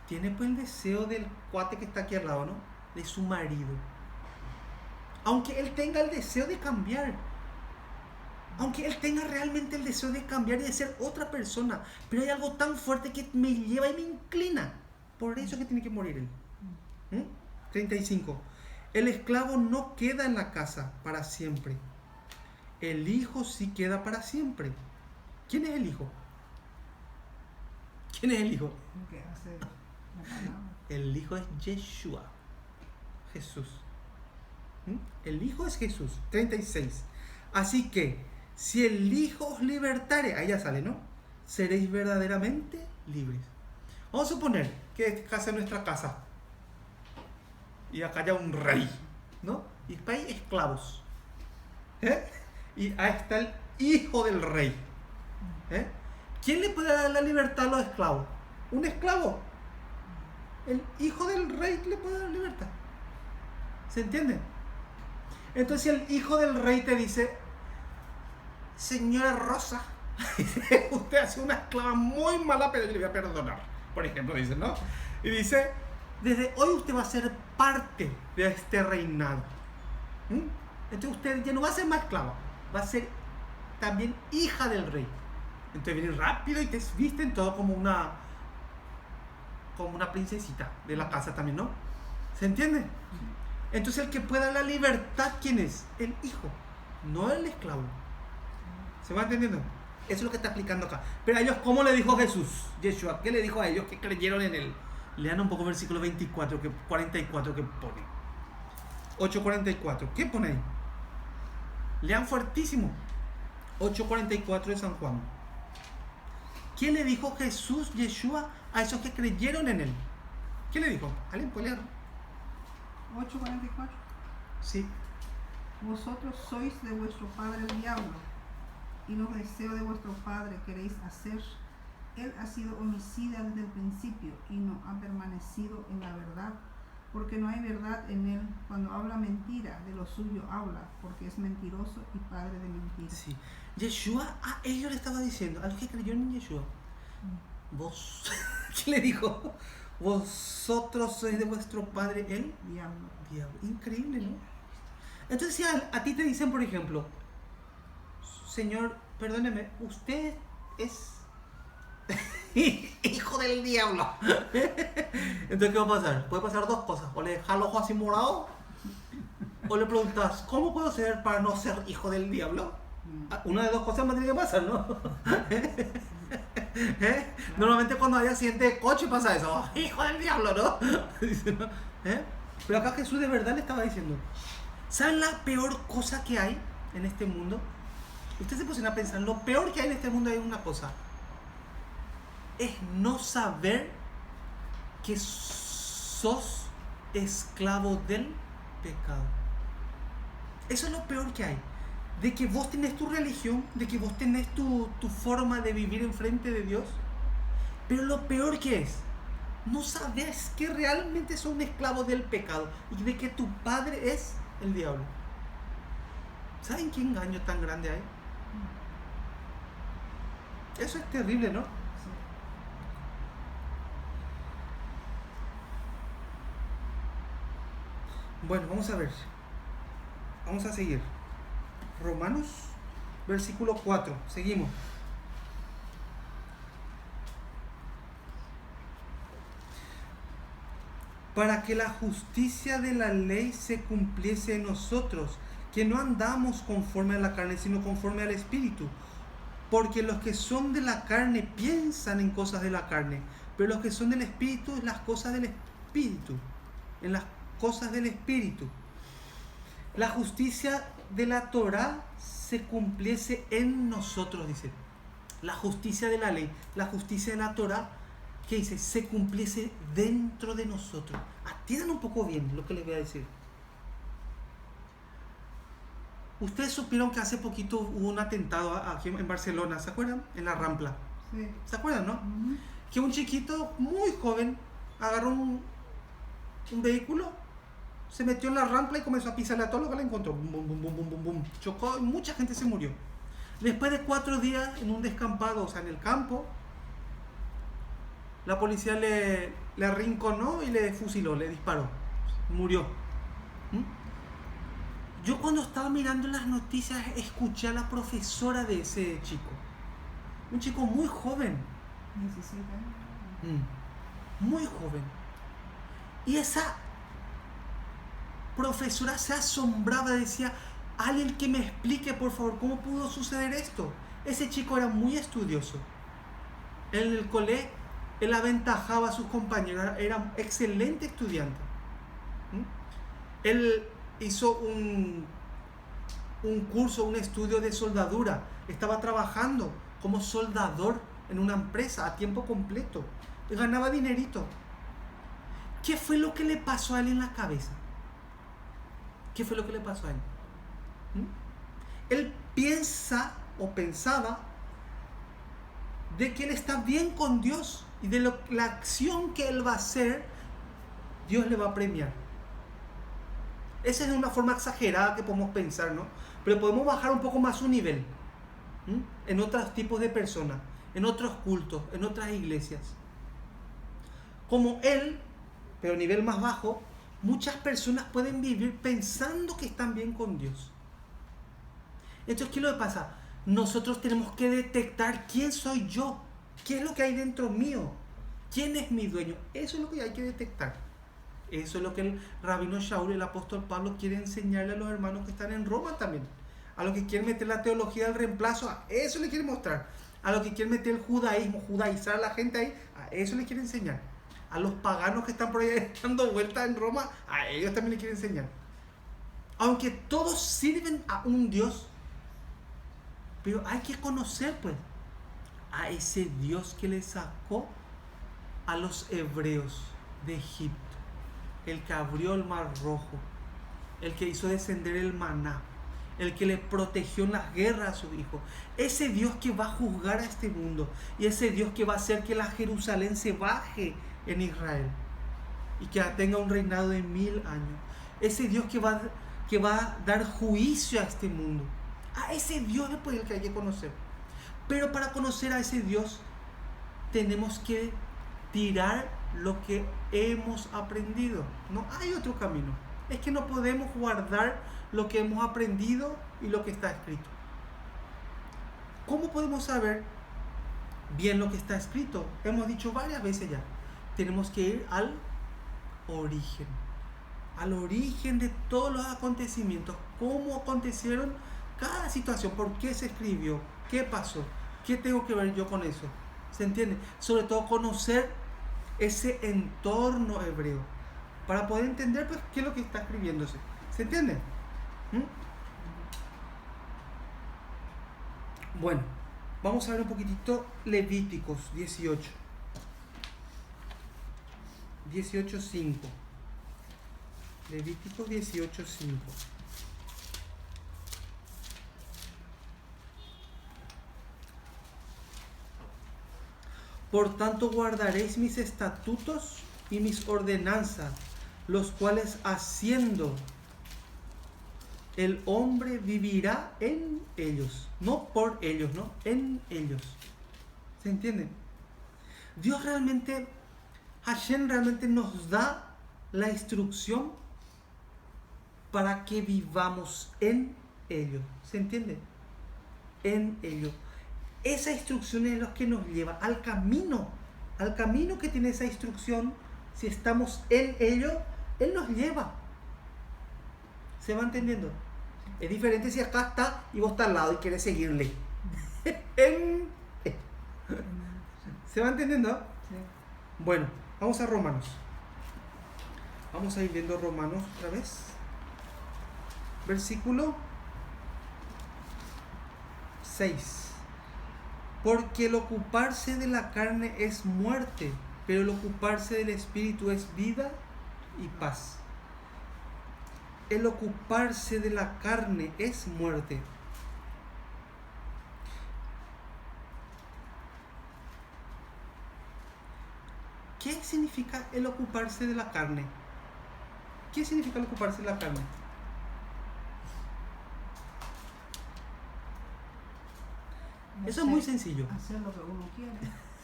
tiene pues el deseo del cuate que está aquí al lado, ¿no? De su marido. Aunque él tenga el deseo de cambiar, aunque él tenga realmente el deseo de cambiar y de ser otra persona, pero hay algo tan fuerte que me lleva y me inclina. Por eso es que tiene que morir él. 35. El esclavo no queda en la casa para siempre. El hijo sí queda para siempre. ¿Quién es el hijo? ¿Quién es el hijo? ¿Qué hace la palabra? El hijo es Yeshua, Jesús. El hijo es Jesús. 36. Así que, si el hijo os libertare, ahí ya sale, ¿no? Seréis verdaderamente libres. Vamos a suponer que esta es nuestra casa. Y acá hay un rey, ¿no? Y acá hay esclavos. Y ahí está el hijo del rey. ¿Quién le puede dar la libertad a los esclavos? ¿Un esclavo? El hijo del rey le puede dar libertad. ¿Se entiende? Entonces, si el hijo del rey te dice: señora Rosa, usted hace una esclava muy mala, pero yo le voy a perdonar, por ejemplo, dice, ¿no? Y dice: desde hoy usted va a ser parte de este reinado. Entonces usted ya no va a ser más esclava, va a ser también hija del rey. Entonces vienen rápido y te visten todo como una princesita de la casa también, ¿no? ¿Se entiende? Entonces el que pueda dar la libertad, ¿quién es? El hijo, no el esclavo. ¿Se va entendiendo? Eso es lo que está explicando acá. Pero a ellos, ¿cómo le dijo Jesús? Yeshua, ¿qué le dijo a ellos que creyeron en él? Lean un poco el versículo 44 que pone. 8:44. ¿Qué pone ahí? Lean fuertísimo. 8:44 de San Juan. ¿Qué le dijo Jesús, Yeshua, a esos que creyeron en él? ¿Qué le dijo? ¿Alguien puede leer? 8:44. Sí. Vosotros sois de vuestro padre el diablo, y los deseos de vuestro padre queréis hacer. Él ha sido homicida desde el principio y no ha permanecido en la verdad, porque no hay verdad en él. Cuando habla mentira, de lo suyo habla, porque es mentiroso y padre de mentira. Sí. Yeshua a ellos le estaba diciendo, a los que creyeron en Yeshua, vos, ¿qué le dijo? Vosotros sois de vuestro padre el Diablo. Increíble, ¿no? Entonces, si a ti te dicen, por ejemplo: señor, perdóneme, usted es hijo del diablo. Entonces, ¿qué va a pasar? Puede pasar dos cosas: o le dejas el ojo así morado, o le preguntas: ¿cómo puedo ser para no ser hijo del diablo? Una de dos cosas más tiene que pasar, ¿no? Normalmente cuando hay accidente de coche pasa eso: ¡oh, hijo del diablo!, ¿no? Pero acá Jesús de verdad le estaba diciendo: ¿saben la peor cosa que hay en este mundo? Usted se pusieron a pensar, lo peor que hay en este mundo hay una cosa: es no saber que sos esclavo del pecado. Eso es lo peor que hay. De que vos tenés tu religión, de que vos tenés tu forma de vivir enfrente de Dios, pero lo peor que es, no sabes que realmente sos un esclavo del pecado y de que tu padre es el diablo. ¿Saben qué engaño tan grande hay? Eso es terrible, ¿no? Sí. Bueno, vamos a ver. Vamos a seguir. Romanos, versículo 4. Seguimos. para que la justicia de la ley se cumpliese en nosotros, que no andamos conforme a la carne, sino conforme al Espíritu. Porque los que son de la carne piensan en cosas de la carne, pero los que son del Espíritu en las cosas del Espíritu, en las cosas del Espíritu. La justicia de la Torá se cumpliese en nosotros, dice. La justicia de la ley, la justicia de la Torá, que dice, se cumpliese dentro de nosotros. Atiendan un poco bien lo que les voy a decir. Ustedes supieron que hace poquito hubo un atentado aquí en Barcelona, ¿se acuerdan? En la Rambla. Sí. ¿Se acuerdan, no? Ujú. Que un chiquito muy joven agarró un vehículo, se metió en la Rambla y comenzó a pisarle a todo lo que le encontró. Bum, bum, bum, bum, bum, bum, bum. Chocó y mucha gente se murió. Después de 4 días en un descampado, o sea, en el campo, la policía le arrinconó y le fusiló, le disparó. Murió. ¿Mm? Yo cuando estaba mirando las noticias escuché a la profesora de ese chico. Un chico muy joven. 17 años. Muy joven. Y esa profesora se asombraba, decía, alguien que me explique por favor cómo pudo suceder esto. Ese chico era muy estudioso. En el colegio él aventajaba a sus compañeros, era un excelente estudiante. Él hizo un curso, un estudio de soldadura, estaba trabajando como soldador en una empresa a tiempo completo, y ganaba dinerito. ¿Qué fue lo que le pasó a él en la cabeza? ¿Qué fue lo que le pasó a él? Él piensa o pensaba de que él está bien con Dios y de la acción que él va a hacer, Dios le va a premiar. Esa es una forma exagerada que podemos pensar, ¿no? Pero podemos bajar un poco más su nivel, en otros tipos de personas, en otros cultos, en otras iglesias. Como él, pero a nivel más bajo, muchas personas pueden vivir pensando que están bien con Dios. Entonces, ¿qué es lo que pasa? Nosotros tenemos que detectar quién soy yo, qué es lo que hay dentro mío, quién es mi dueño. Eso es lo que hay que detectar. Eso es lo que el rabino Shaul, el apóstol Pablo, quiere enseñarle a los hermanos que están en Roma también. A los que quieren meter la teología del reemplazo, a eso le quiere mostrar. A los que quieren meter el judaísmo, judaizar a la gente ahí, a eso le quiere enseñar. A los paganos que están por ahí dando vueltas en Roma, a ellos también le quiere enseñar. Aunque todos sirven a un Dios, pero hay que conocer pues a ese Dios que le sacó a los hebreos de Egipto, el que abrió el mar rojo, el que hizo descender el maná, el que le protegió en las guerras a su hijo, ese Dios que va a juzgar a este mundo y ese Dios que va a hacer que la Jerusalén se baje en Israel y que tenga un reinado de 1000 años, ese Dios que va a dar juicio a este mundo. A ese Dios es el que hay que conocer. Pero para conocer a ese Dios tenemos que tirar lo que hemos aprendido. No hay otro camino. Es que no podemos guardar lo que hemos aprendido y lo que está escrito. ¿Cómo podemos saber bien lo que está escrito? Hemos dicho varias veces ya. Tenemos que ir al origen de todos los acontecimientos. ¿Cómo acontecieron cada situación? ¿Por qué se escribió? ¿Qué pasó? ¿Qué tengo que ver yo con eso? ¿Se entiende? Sobre todo conocer ese entorno hebreo para poder entender pues qué es lo que está escribiéndose. ¿Se entiende? Bueno, vamos a ver un poquitito Levíticos 18. 18:5. Levíticos 18:5. Por tanto guardaréis mis estatutos y mis ordenanzas, los cuales haciendo el hombre vivirá en ellos, no por ellos, no, en ellos. ¿Se entiende? Dios realmente, Hashem realmente nos da la instrucción para que vivamos en ellos. ¿Se entiende? En ellos. Esa instrucción es lo que nos lleva al camino que tiene esa instrucción, si estamos en ello, Él nos lleva. ¿Se va entendiendo? Es diferente si acá está y vos estás al lado y quieres seguirle. ¿Se va entendiendo? Sí. Bueno, vamos a Romanos. Vamos a ir viendo Romanos otra vez. Versículo 6. Porque el ocuparse de la carne es muerte, pero el ocuparse del espíritu es vida y paz. El ocuparse de la carne es muerte. ¿Qué significa el ocuparse de la carne? ¿Qué significa el ocuparse de la carne? Eso es muy sencillo. Hacer lo que uno quiere,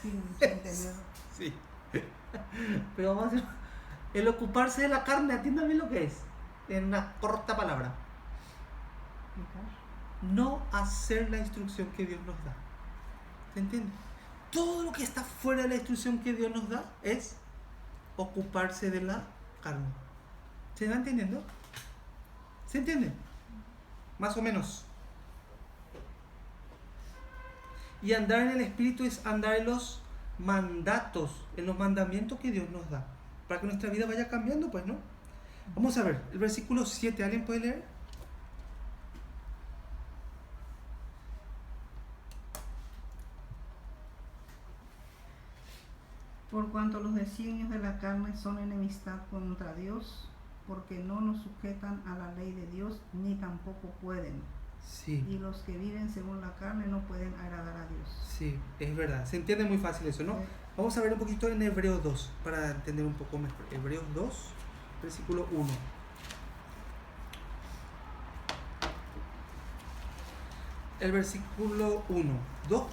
sin tener... Sí. Pero vamos a hacer... El ocuparse de la carne, atiendan bien lo que es. En una corta palabra. No hacer la instrucción que Dios nos da. ¿Se entiende? Todo lo que está fuera de la instrucción que Dios nos da es ocuparse de la carne. ¿Se va entendiendo? ¿Se entiende? Más o menos. Y andar en el Espíritu es andar en los mandatos, en los mandamientos que Dios nos da. Para que nuestra vida vaya cambiando, pues, ¿no? Vamos a ver, el versículo 7, ¿alguien puede leer? Por cuanto los designios de la carne son enemistad contra Dios, porque no nos sujetan a la ley de Dios, ni tampoco pueden. Sí. Y los que viven según la carne no pueden agradar a Dios. Sí, es verdad. Se entiende muy fácil eso, ¿no? Sí. Vamos a ver un poquito en Hebreos 2, para entender un poco mejor. Hebreos 2, versículo 1. El versículo 1, 2.1.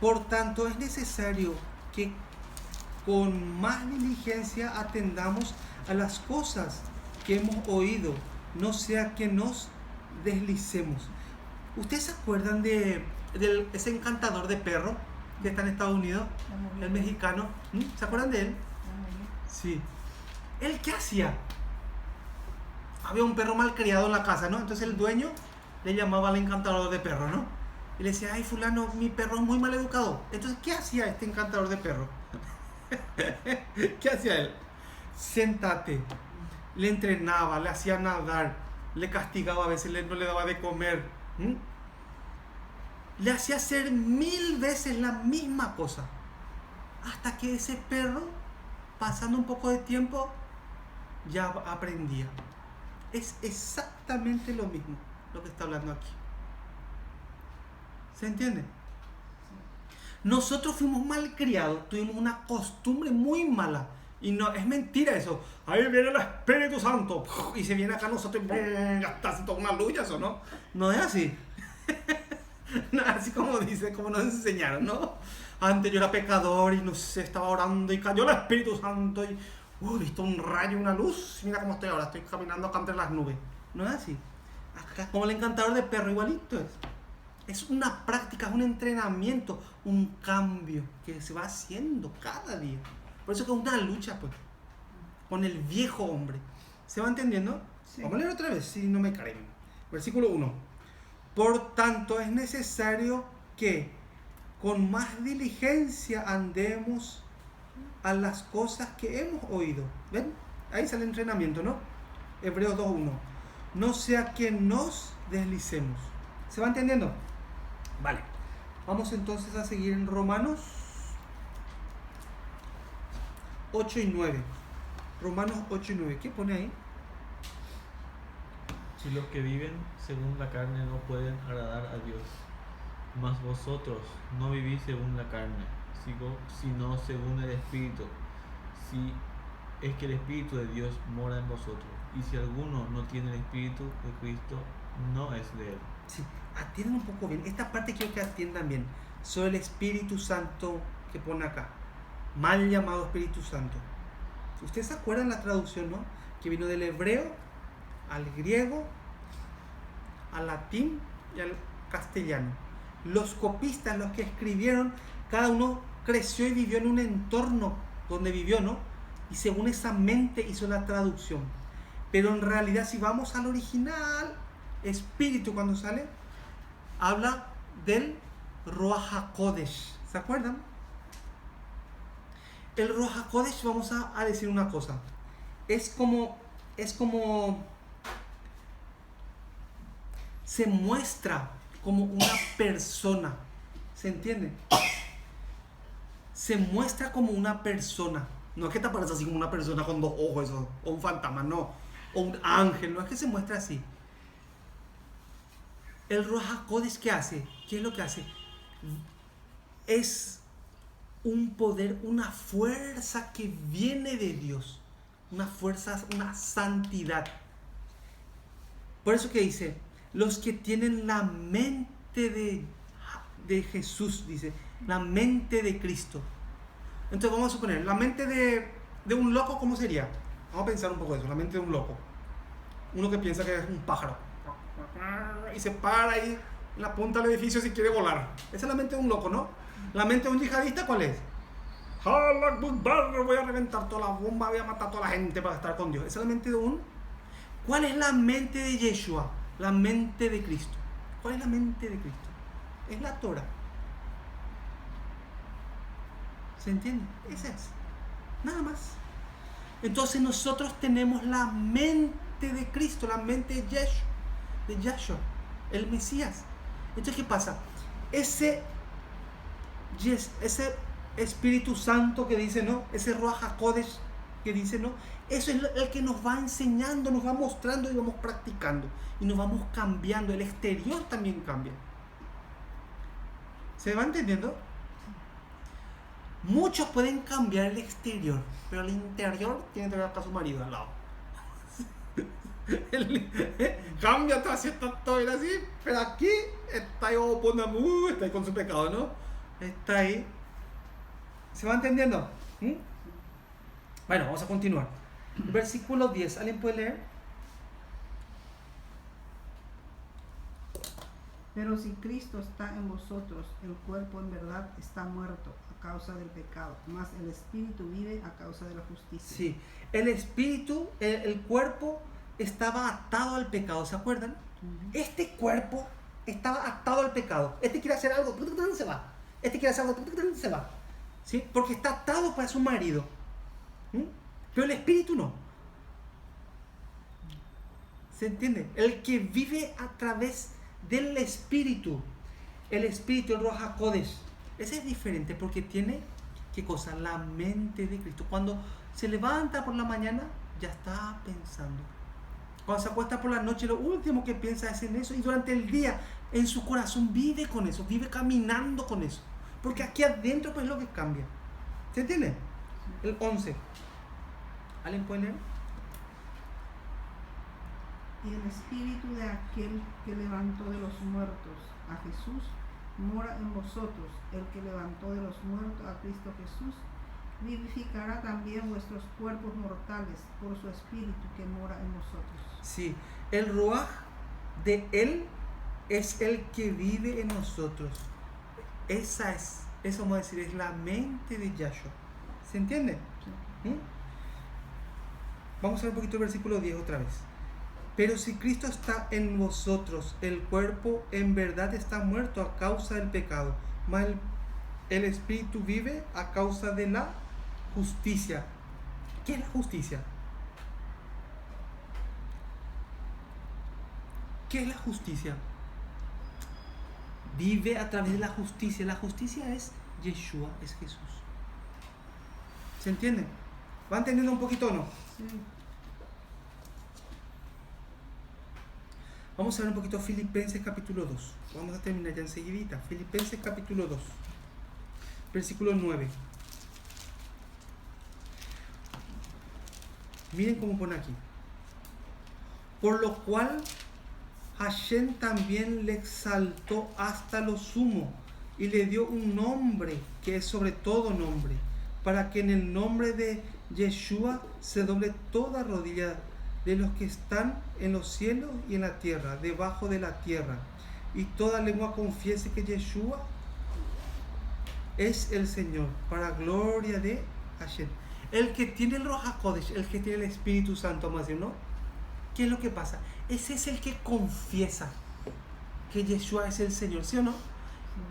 Por tanto, es necesario que con más diligencia atendamos a las cosas que hemos oído, no sea que nos deslicemos. ¿Ustedes se acuerdan de ese encantador de perro que está en Estados Unidos? El mexicano. ¿Se acuerdan de él? Sí. ¿Él qué hacía? Había un perro malcriado en la casa, ¿no? Entonces el dueño le llamaba al encantador de perro, ¿no? Y le decía, ay fulano, mi perro es muy mal educado. Entonces, ¿qué hacía este encantador de perro? ¿Qué hacía él? Séntate. Le entrenaba, le hacía nadar, le castigaba, a veces no le daba de comer. Le hacía hacer 1000 veces la misma cosa. Hasta que ese perro, pasando un poco de tiempo, ya aprendía. Es exactamente lo mismo lo que está hablando aquí. ¿Se entiende? Nosotros fuimos malcriados, tuvimos una costumbre muy mala. Y no, es mentira eso. Ahí viene el Espíritu Santo. Y se viene acá a nosotros y ya está haciendo una luz, ¿eso no? No es así. No es así como dice, como nos enseñaron, ¿no? Antes yo era pecador y no sé, estaba orando y cayó el Espíritu Santo y he visto un rayo, una luz. Mira cómo estoy ahora, estoy caminando acá entre las nubes. No es así. Acá, como el encantador de perro, igualito es. Es una práctica, es un entrenamiento, un cambio que se va haciendo cada día. Por eso que es una lucha, pues, con el viejo hombre. ¿Se va entendiendo? Sí. Vamos a leer otra vez, si no me creen. Versículo 1. Por tanto, es necesario que con más diligencia andemos a las cosas que hemos oído. ¿Ven? Ahí sale el entrenamiento, ¿no? Hebreos 2.1. No sea que nos deslicemos. ¿Se va entendiendo? Vale. Vamos entonces a seguir en Romanos 8 y 9. Romanos 8 y 9. ¿Qué pone ahí? Si los que viven según la carne no pueden agradar a Dios, mas vosotros no vivís según la carne, sino según el Espíritu, si es que el Espíritu de Dios mora en vosotros. Y si alguno no tiene el Espíritu de Cristo, no es de él. Sí, atiendan un poco bien. Esta parte quiero que atiendan bien. Sobre el Espíritu Santo que pone acá. Mal llamado Espíritu Santo. Ustedes se acuerdan la traducción, ¿no? Que vino del hebreo al griego, al latín y al castellano. Los copistas, los que escribieron, cada uno creció y vivió en un entorno donde vivió, ¿no? y según esa mente hizo la traducción. Pero en realidad, si vamos al original, espíritu cuando sale, habla del Ruach HaKodesh. ¿Se acuerdan? El Ruach HaKodesh, vamos a decir una cosa. Es como se muestra como una persona. ¿Se entiende? Se muestra como una persona. No es que te aparece así como una persona con dos ojos, o un fantasma, no. O un ángel, no es que se muestra así. El Ruach HaKodesh, ¿qué hace? ¿Qué es lo que hace? Es un poder, una fuerza que viene de Dios. Una fuerza, una santidad. Por eso que dice, los que tienen la mente de Jesús, dice, la mente de Cristo. Entonces vamos a suponer, la mente de un loco, ¿cómo sería? Vamos a pensar un poco de eso, la mente de un loco. Uno que piensa que es un pájaro y se para ahí en la punta del edificio si quiere volar. Esa es la mente de un loco, ¿no? La mente de un yihadista, ¿cuál es? Voy a reventar toda la bomba, voy a matar a toda la gente para estar con Dios. Esa es la mente de un... ¿Cuál es la mente de Yeshua? La mente de Cristo. ¿Cuál es la mente de Cristo? Es la Torah. ¿Se entiende? Esa es. Nada más. Entonces nosotros tenemos la mente de Cristo, la mente de Yeshua, el Mesías. Entonces, ¿qué pasa? Ese Espíritu Santo que dice no, ese Ruach HaKodesh que dice no, eso es el que nos va enseñando, nos va mostrando y vamos practicando y nos vamos cambiando. El exterior también cambia. ¿Se va entendiendo? Muchos pueden cambiar el exterior, pero el interior tiene que tener a su marido al lado. Cambia todo así, pero aquí está ahí, está ahí con su pecado, ¿no? Está ahí. ¿Se va entendiendo? Bueno, vamos a continuar. Versículo 10, ¿alguien puede leer? Pero si Cristo está en vosotros, el cuerpo en verdad está muerto a causa del pecado, mas el espíritu vive a causa de la justicia. Sí, el espíritu, el cuerpo estaba atado al pecado, ¿se acuerdan? Este cuerpo estaba atado al pecado. Este quiere hacer algo, se va. Este quiere hacer algo, se va. ¿Sí? Porque está atado para su marido. Pero el espíritu no. ¿Se entiende? El que vive a través del espíritu, el Ruach HaKodesh, ese es diferente porque tiene, ¿qué cosa? La mente de Cristo. Cuando se levanta por la mañana, ya está pensando. Cuando se acuesta por la noche, lo último que piensa es en eso. Y durante el día, en su corazón, vive con eso, vive caminando con eso. Porque aquí adentro, pues, es lo que cambia. ¿Se entiende? El 11. ¿Alguien puede leer? Y el espíritu de aquel que levantó de los muertos a Jesús mora en vosotros. El que levantó de los muertos a Cristo Jesús vivificará también vuestros cuerpos mortales por su espíritu que mora en vosotros. Sí, el Ruach de Él es el que vive en nosotros. Eso vamos a decir, es la mente de Yahshua. ¿Se entiende? Sí. Vamos a ver un poquito el versículo 10 otra vez. Pero si Cristo está en vosotros, el cuerpo en verdad está muerto a causa del pecado, mas el espíritu vive a causa de la justicia. ¿Qué es la justicia? ¿Qué es la justicia? Vive a través de la justicia. La justicia es Yeshua, es Jesús. ¿Se entiende? ¿Va entendiendo un poquito o no? Sí. Vamos a ver un poquito Filipenses capítulo 2. Vamos a terminar ya enseguidita. Filipenses capítulo 2. Versículo 9. Miren cómo pone aquí. Por lo cual Hashem también le exaltó hasta lo sumo y le dio un nombre que es sobre todo nombre, para que en el nombre de Yeshua se doble toda rodilla de los que están en los cielos y en la tierra, debajo de la tierra, y toda lengua confiese que Yeshua es el Señor, para gloria de Hashem. El que tiene el Ruach HaKodesh, el que tiene el Espíritu Santo, vamos a decir, ¿no? ¿Qué es lo que pasa? Ese es el que confiesa que Yeshua es el Señor, ¿sí o no?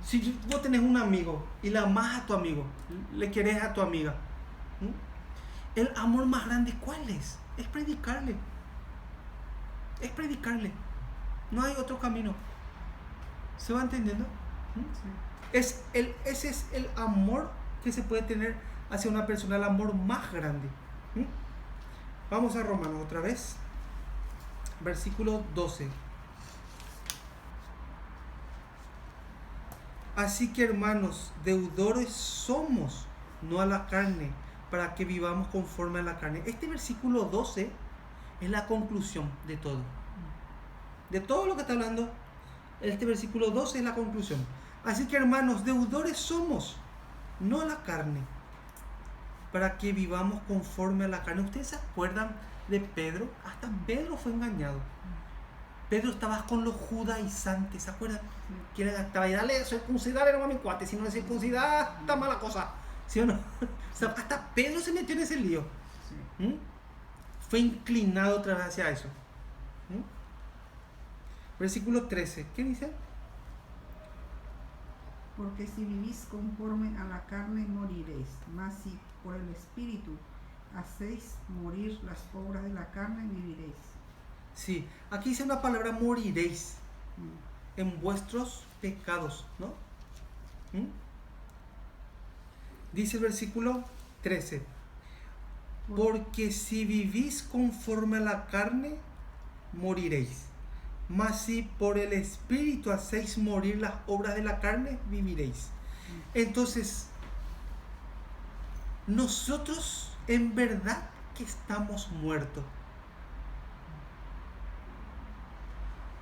Si vos tenés un amigo y la amás a tu amigo, le querés a tu amiga, el amor más grande, ¿cuál es? Es predicarle. Es predicarle. No hay otro camino. ¿Se va entendiendo? Sí. Ese es el amor que se puede tener hacia una persona, el amor más grande. Vamos a Romanos otra vez. Versículo 12. Así que, hermanos, deudores somos, no a la carne, para que vivamos conforme a la carne. Este versículo 12 es la conclusión de todo. De todo lo que está hablando, este versículo 12 es la conclusión. Así que, hermanos, deudores somos, no a la carne, para que vivamos conforme a la carne. ¿Ustedes se acuerdan de Pedro? Hasta Pedro fue engañado. Pedro estaba con los judaizantes, ¿se acuerdan? Que estaba ahí, dale, circuncidar era mi cuate, si no es circuncidar, está mala cosa, ¿sí o no? O sea, hasta Pedro se metió en ese lío. Sí. Fue inclinado otra vez hacia eso. Versículo 13, ¿qué dice? Porque si vivís conforme a la carne moriréis, mas si por el Espíritu hacéis morir las obras de la carne, viviréis. Sí, aquí dice una palabra, moriréis en vuestros pecados, ¿no? Dice el versículo 13, porque si vivís conforme a la carne, moriréis, mas si por el Espíritu hacéis morir las obras de la carne, viviréis. Entonces, nosotros en verdad que estamos muertos.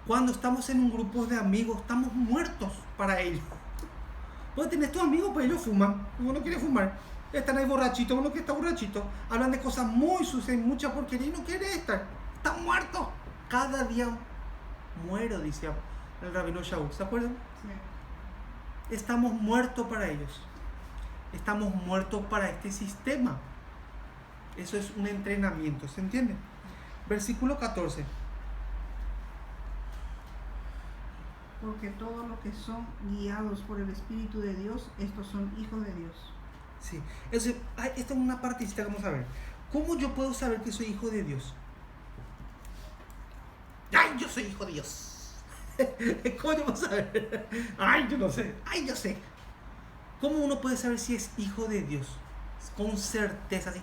Cuando estamos en un grupo de amigos, estamos muertos para ellos. Vos tenés tus amigos, pues ellos fuman, uno quiere fumar. Están ahí borrachitos, uno que está borrachito. Hablan de cosas muy sucias, mucha porquería y no quiere estar. Está muerto. Cada día muero, dice el rabino Shaul. ¿Se acuerdan? Sí. Estamos muertos para ellos. Estamos muertos para este sistema. Eso es un entrenamiento, ¿se entiende? Versículo 14. Porque todos los que son guiados por el Espíritu de Dios, estos son hijos de Dios. Sí, esta es una partecita que vamos a ver. ¿Cómo yo puedo saber que soy hijo de Dios? ¡Ay, yo soy hijo de Dios! ¿Cómo yo puedo saber? ¡Ay, yo no sé! ¡Ay, yo sé! ¿Cómo uno puede saber si es hijo de Dios? Con certeza, así.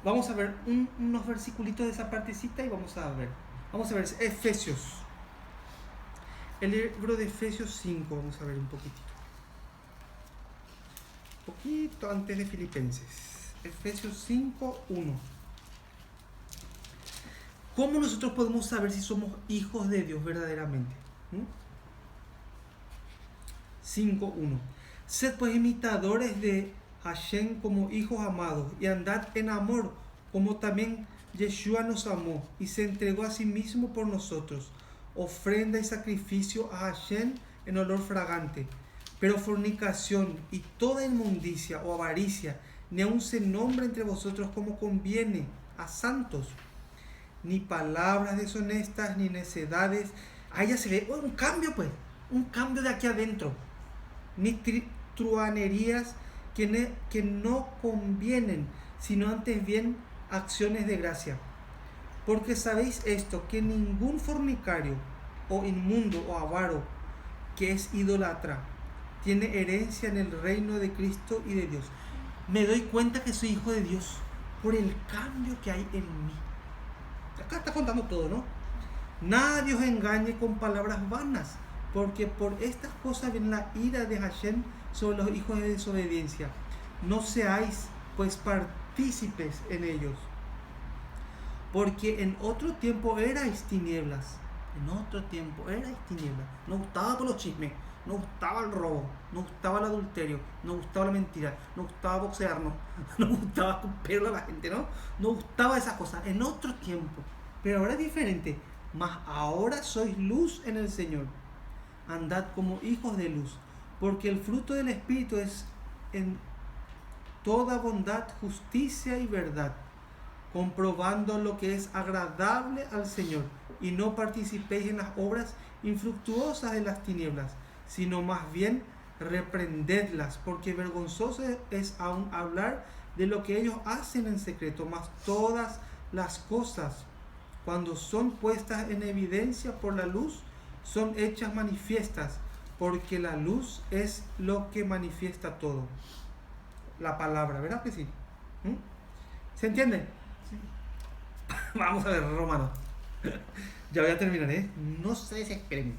Vamos a ver unos versículitos de esa partecita y vamos a ver. Vamos a ver Efesios. El libro de Efesios 5, vamos a ver un poquitito. Un poquito antes de Filipenses. Efesios 5, 1. ¿Cómo nosotros podemos saber si somos hijos de Dios verdaderamente? 5, 1. Sed pues imitadores de Hashem como hijos amados y andad en amor como también Yeshua nos amó y se entregó a sí mismo por nosotros, ofrenda y sacrificio a Hashem en olor fragante. Pero fornicación y toda inmundicia o avaricia, ni aun se nombre entre vosotros como conviene a santos, ni palabras deshonestas, ni necedades. Ahí ya se ve un cambio, pues, un cambio de aquí adentro. Ni truanerías que no convienen, sino antes bien acciones de gracia. Porque sabéis esto, que ningún fornicario o inmundo o avaro que es idólatra tiene herencia en el reino de Cristo y de Dios. Me doy cuenta que soy hijo de Dios por el cambio que hay en mí. Acá está contando todo, ¿no? Nadie os engañe con palabras vanas, porque por estas cosas viene la ira de Hashem sobre los hijos de desobediencia. No seáis pues partícipes en ellos, porque en otro tiempo erais tinieblas. En otro tiempo erais tinieblas. Nos gustaba por los chismes, nos gustaba el robo, nos gustaba el adulterio, nos gustaba la mentira, nos gustaba boxearnos, nos gustaba escupirle a la gente, ¿no? Nos gustaba esas cosas en otro tiempo, pero ahora es diferente. Mas ahora sois luz en el Señor. Andad como hijos de luz, porque el fruto del Espíritu es en toda bondad, justicia y verdad, comprobando lo que es agradable al Señor, y no participéis en las obras infructuosas de las tinieblas, sino más bien reprendedlas, porque vergonzoso es aún hablar de lo que ellos hacen en secreto, mas todas las cosas, cuando son puestas en evidencia por la luz, son hechas manifiestas, porque la luz es lo que manifiesta todo. La palabra, ¿verdad que sí? ¿Se entiende? Sí. Vamos a ver, Romanos. Ya voy a terminar, ¿eh? No se desesperen.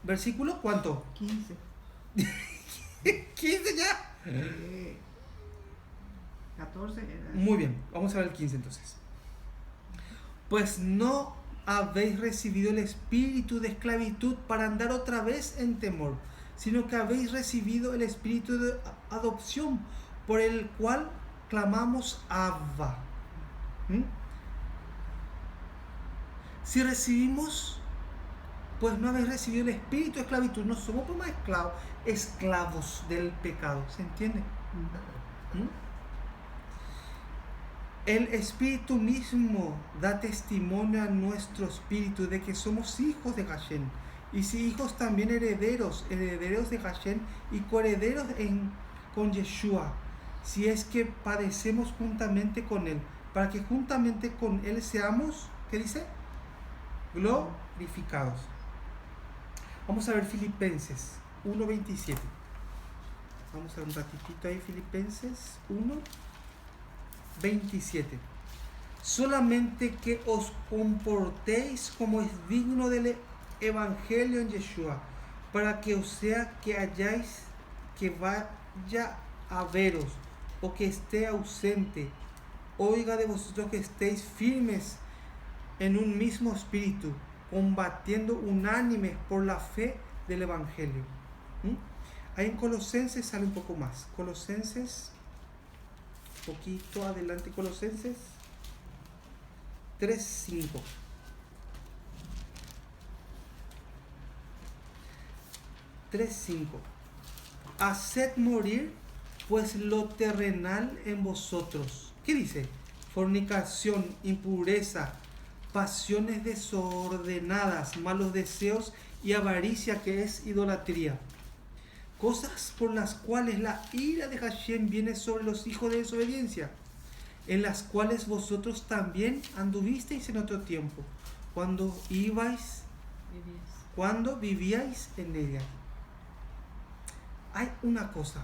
¿Versículo cuánto? 15. 15 ya. 14 era. Muy bien, vamos a ver el 15 entonces. Pues no habéis recibido el espíritu de esclavitud para andar otra vez en temor, sino que habéis recibido el espíritu de adopción, por el cual clamamos Abba. Si recibimos, pues no habéis recibido el espíritu de esclavitud, no somos pues más esclavos del pecado, ¿se entiende? El Espíritu mismo da testimonio a nuestro espíritu de que somos hijos de Hashem, y si hijos también herederos de Hashem y coherederos con Yeshua, si es que padecemos juntamente con Él, para que juntamente con Él seamos, ¿qué dice? Glorificados. Vamos a ver Filipenses 1:27. Vamos a ver un ratitito ahí, Filipenses 1:27. Solamente que os comportéis como es digno del Evangelio en Yeshua, para que os sea que hayáis, que vaya a veros o que esté ausente, oiga de vosotros que estéis firmes en un mismo espíritu, combatiendo unánimes por la fe del Evangelio. Ahí en Colosenses sale un poco más. Colosenses, poquito adelante, Colosenses 3:5. 3:5. Haced morir pues lo terrenal en vosotros. ¿Qué dice? Fornicación, impureza, pasiones desordenadas, malos deseos y avaricia, que es idolatría. Cosas por las cuales la ira de Hashem viene sobre los hijos de desobediencia, en las cuales vosotros también anduvisteis en otro tiempo, cuando vivíais en ella. Hay una cosa.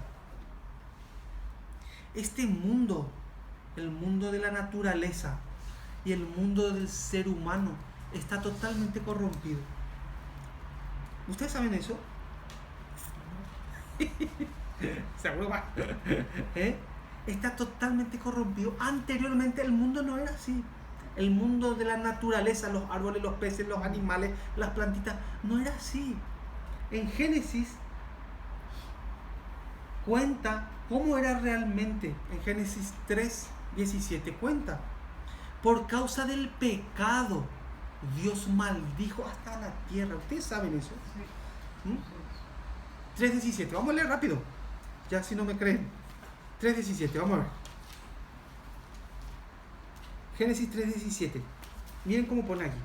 Este mundo, el mundo de la naturaleza y el mundo del ser humano, está totalmente corrompido. ¿Ustedes saben eso? Seguro va. Está totalmente corrompido. Anteriormente el mundo no era así. El mundo de la naturaleza, los árboles, los peces, los animales, las plantitas, no era así. En Génesis cuenta cómo era realmente. En Génesis 3:17 cuenta: por causa del pecado Dios maldijo hasta la tierra. ¿Ustedes saben eso? Sí. 3:17, vamos a leer rápido, ya si no me creen. 3:17, vamos a ver. Génesis 3:17. Miren cómo pone aquí,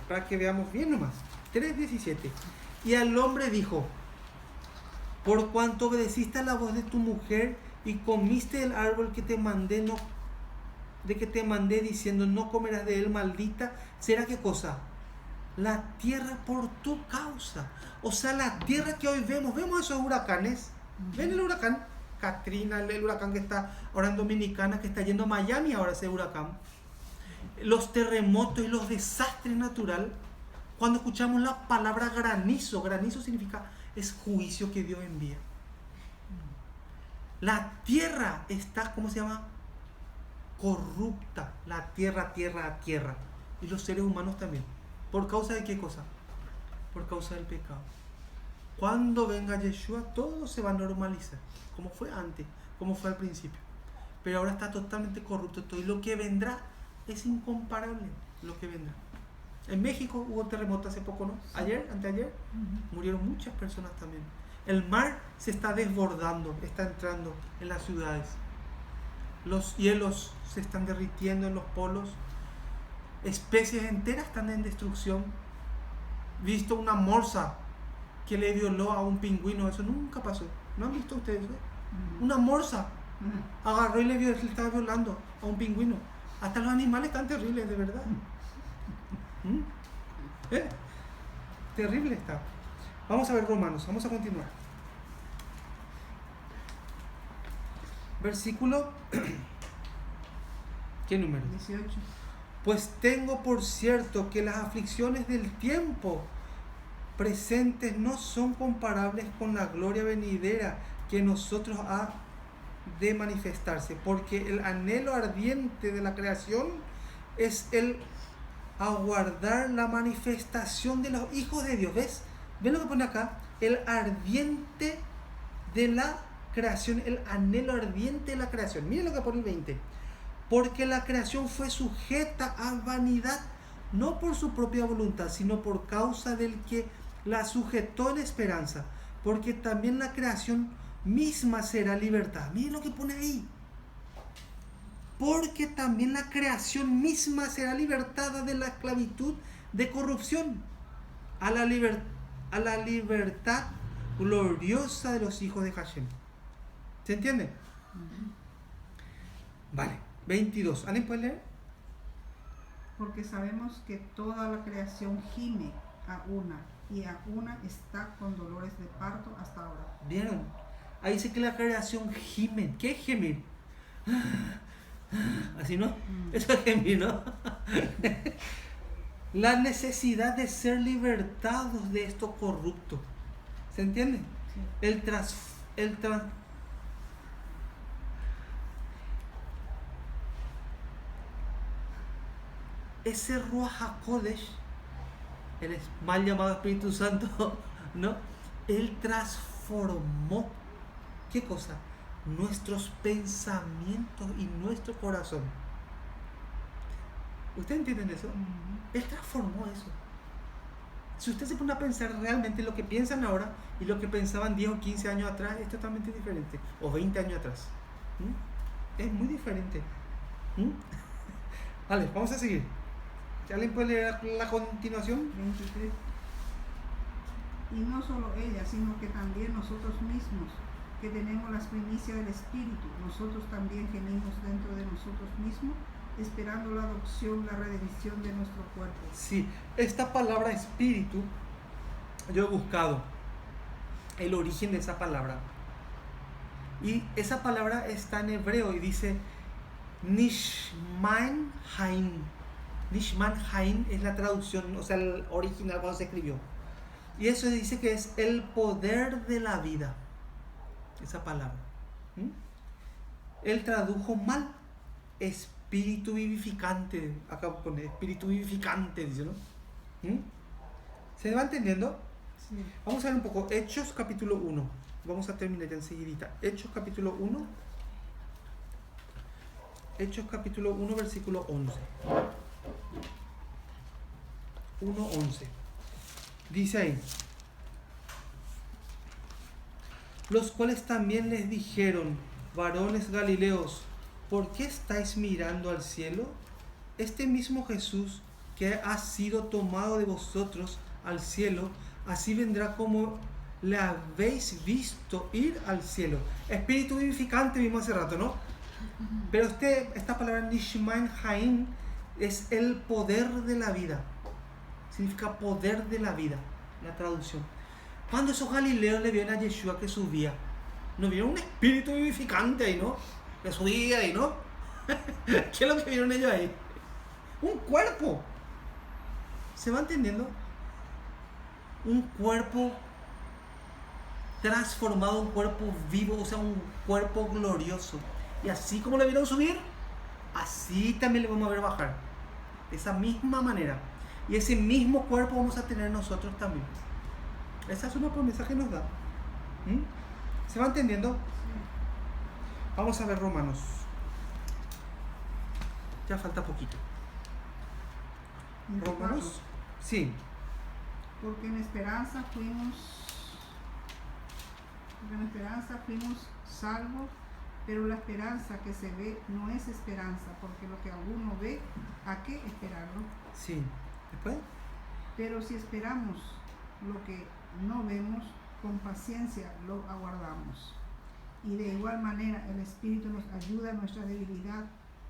para que veamos bien nomás. 3:17. Y al hombre dijo: por cuanto obedeciste a la voz de tu mujer y comiste del árbol que te mandé, diciendo no comerás de él, maldita será, ¿qué cosa? La tierra por tu causa. O sea, la tierra que hoy vemos esos huracanes. ¿Ven el huracán Katrina, el huracán que está ahora en Dominicana, que está yendo a Miami ahora ese huracán? Los terremotos y los desastres naturales. Cuando escuchamos la palabra granizo, granizo significa es juicio que Dios envía. La tierra está, ¿cómo se llama? Corrupta. La tierra. Y los seres humanos también. ¿Por causa de qué cosa? Por causa del pecado. Cuando venga Yeshua, todo se va a normalizar, como fue antes, como fue al principio. Pero ahora está totalmente corrupto todo. Y lo que vendrá es incomparable. Lo que vendrá. En México hubo terremoto hace poco, ¿no? Ayer, anteayer, murieron muchas personas también. El mar se está desbordando, está entrando en las ciudades. Los hielos se están derritiendo en los polos. Especies enteras están en destrucción. Visto una morsa que le violó a un pingüino, eso nunca pasó. ¿No han visto ustedes eso? Una morsa agarró y le estaba violando a un pingüino. Hasta los animales están terribles, de verdad. Terrible está. Vamos a ver Romanos, vamos a continuar. Versículo ¿qué número? 18. Pues tengo por cierto que las aflicciones del tiempo presentes no son comparables con la gloria venidera que nosotros ha de manifestarse, porque el anhelo ardiente de la creación es el aguardar la manifestación de los hijos de Dios. ¿Ves? ¿Ven lo que pone acá? El ardiente de la creación, el anhelo ardiente de la creación. Miren lo que pone el 20. Porque la creación fue sujeta a vanidad, no por su propia voluntad, sino por causa del que la sujetó en esperanza, porque también la creación misma será libertad. Miren lo que pone ahí. Porque también la creación misma será libertada de la esclavitud de corrupción a la libertad gloriosa de los hijos de Hashem. ¿Se entiende? Vale, 22. ¿Alguien puede leer? Porque sabemos que toda la creación gime a una, y a una está con dolores de parto hasta ahora. ¿Vieron? Ahí dice que la creación gime. ¿Qué es gemir? Así, ¿no? Eso es gemir, ¿no? La necesidad de ser libertados de esto corrupto. ¿Se entiende? Sí. Ese Ruach HaKodesh, el mal llamado Espíritu Santo, ¿no? Él transformó, ¿qué cosa? Nuestros pensamientos y nuestro corazón. ¿Ustedes entienden eso? Él transformó eso. Si usted se pone a pensar realmente lo que piensan ahora y lo que pensaban 10 o 15 años atrás, es totalmente diferente. O 20 años atrás. Es muy diferente. Vale, vamos a seguir. ¿Alguien puede leer la continuación? 23. Y no solo ella, sino que también nosotros mismos, que tenemos las primicias del Espíritu, nosotros también gemimos dentro de nosotros mismos, esperando la adopción, la redención de nuestro cuerpo. Sí, esta palabra espíritu, yo he buscado el origen de esa palabra. Y esa palabra está en hebreo y dice Nishman Haim. Nishman Haim es la traducción, o sea, el original cuando se escribió. Y eso dice que es el poder de la vida. Esa palabra. Él tradujo mal espíritu vivificante. Acá pone espíritu vivificante, dice, ¿no? ¿Se va entendiendo? Sí. Vamos a ver un poco. Hechos capítulo 1. Vamos a terminar ya enseguidita. Hechos capítulo 1. Hechos capítulo 1, versículo 11. 1:11. Dice ahí: los cuales también les dijeron, varones galileos, ¿por qué estáis mirando al cielo? Este mismo Jesús que ha sido tomado de vosotros al cielo, así vendrá como le habéis visto ir al cielo. Espíritu vivificante vimos hace rato, ¿no? Pero esta palabra Nishman Haim es el poder de la vida. Significa poder de la vida, la traducción. Cuando esos galileos le vieron a Yeshua que subía, ¿no vieron un espíritu vivificante ahí, no? Que subía ahí, ¿no? ¿Qué es lo que vieron ellos ahí? Un cuerpo. ¿Se va entendiendo? Un cuerpo transformado, un cuerpo vivo, o sea, un cuerpo glorioso. Y así como le vieron subir, así también le vamos a ver bajar. De esa misma manera. Y ese mismo cuerpo vamos a tener nosotros también. Esa es una promesa que nos da. ¿Se va entendiendo? Sí. Vamos a ver Romanos. Ya falta poquito. Romanos. Sí. Porque en esperanza fuimos Porque en esperanza fuimos salvos, pero la esperanza que se ve no es esperanza, porque lo que alguno ve, ¿a qué esperarlo? Sí. ¿Después? Pero si esperamos lo que no vemos, con paciencia lo aguardamos. Y de igual manera el Espíritu nos ayuda en nuestra debilidad,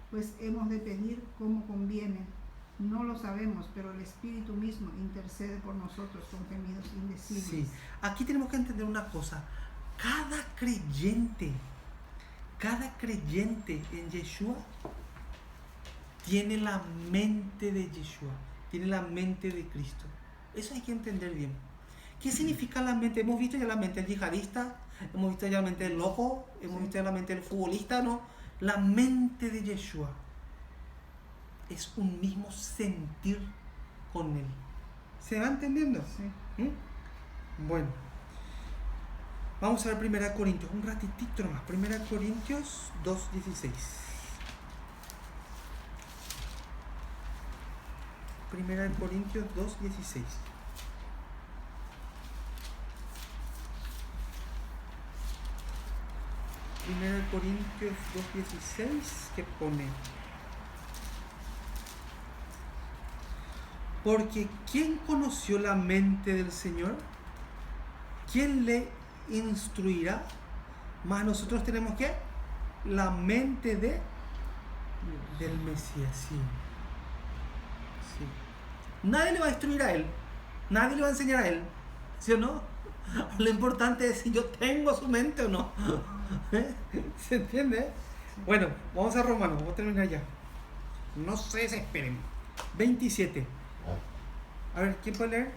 pues hemos de pedir como conviene. No lo sabemos, pero el Espíritu mismo intercede por nosotros con gemidos indecibles. Sí. Aquí tenemos que entender una cosa. Cada creyente en Yeshua tiene la mente de Yeshua, tiene la mente de Cristo. Eso hay que entender bien. ¿Qué significa la mente? Hemos visto ya la mente del yihadista, hemos visto ya la mente del loco, hemos visto ya la mente del futbolista, ¿no? La mente de Yeshua es un mismo sentir con él. ¿Se va entendiendo? Sí. Bueno, vamos a ver 1 Corintios, un ratitito nomás. 1 Corintios 2:16. 1 Corintios 2:16. 1 Corintios 2:16, que pone: porque ¿quién conoció la mente del Señor? ¿Quién le instruirá? Mas nosotros tenemos que la mente del Mesías. Sí. Nadie le va a instruir a él, nadie le va a enseñar a él, ¿sí o no? Lo importante es si yo tengo su mente o no. ¿Se entiende? Bueno, vamos a Romanos, vamos a terminar ya. No se desesperen. 27. A ver, ¿quién puede leer?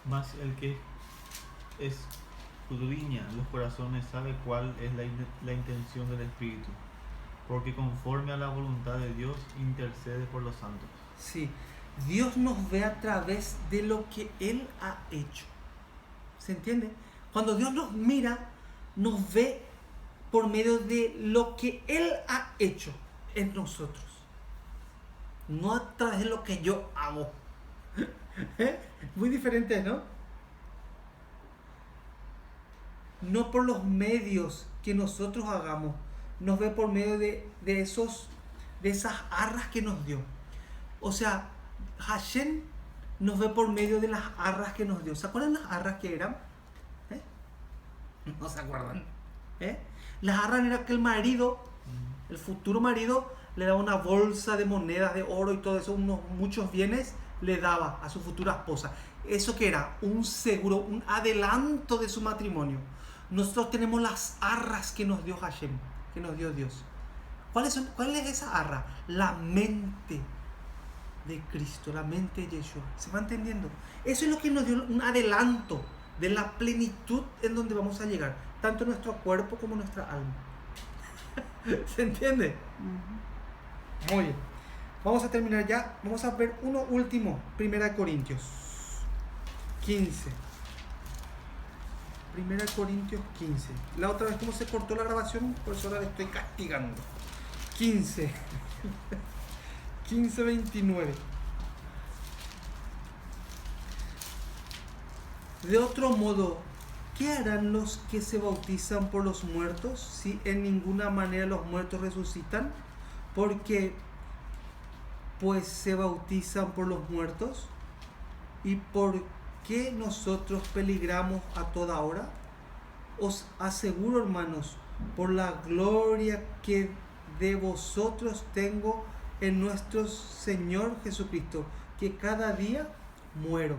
Mas el que escudriña los corazones sabe cuál es la intención del Espíritu, porque conforme a la voluntad de Dios intercede por los santos. Sí, Dios nos ve a través de lo que Él ha hecho. ¿Se entiende? Cuando Dios nos mira, nos ve por medio de lo que Él ha hecho en nosotros. No a través de lo que yo hago. Muy diferente, ¿no? No por los medios que nosotros hagamos. Nos ve por medio de esas arras que nos dio. O sea, Hashem nos ve por medio de las arras que nos dio. ¿Se acuerdan las arras que eran? No se acuerdan. Las arras eran que el marido, el futuro marido, le daba una bolsa de monedas de oro y todo eso, muchos bienes le daba a su futura esposa. Eso que era un seguro, un adelanto de su matrimonio. Nosotros tenemos las arras que nos dio Hashem, que nos dio Dios. ¿Cuál es esa arra? La mente de Cristo, la mente de Yeshua. ¿Se va entendiendo? Eso es lo que nos dio un adelanto de la plenitud en donde vamos a llegar, tanto nuestro cuerpo como nuestra alma. ¿Se entiende? Muy bien. Vamos a terminar ya. Vamos a ver uno último. 1 Corintios 15. 1 Corintios 15. La otra vez como se cortó la grabación, por eso ahora le estoy castigando. 15. 15:29. De otro modo, ¿qué harán los que se bautizan por los muertos si en ninguna manera los muertos resucitan? Porque pues se bautizan por los muertos. ¿Y por qué nosotros peligramos a toda hora? Os aseguro, hermanos, por la gloria que de vosotros tengo en nuestro Señor Jesucristo, que cada día muero.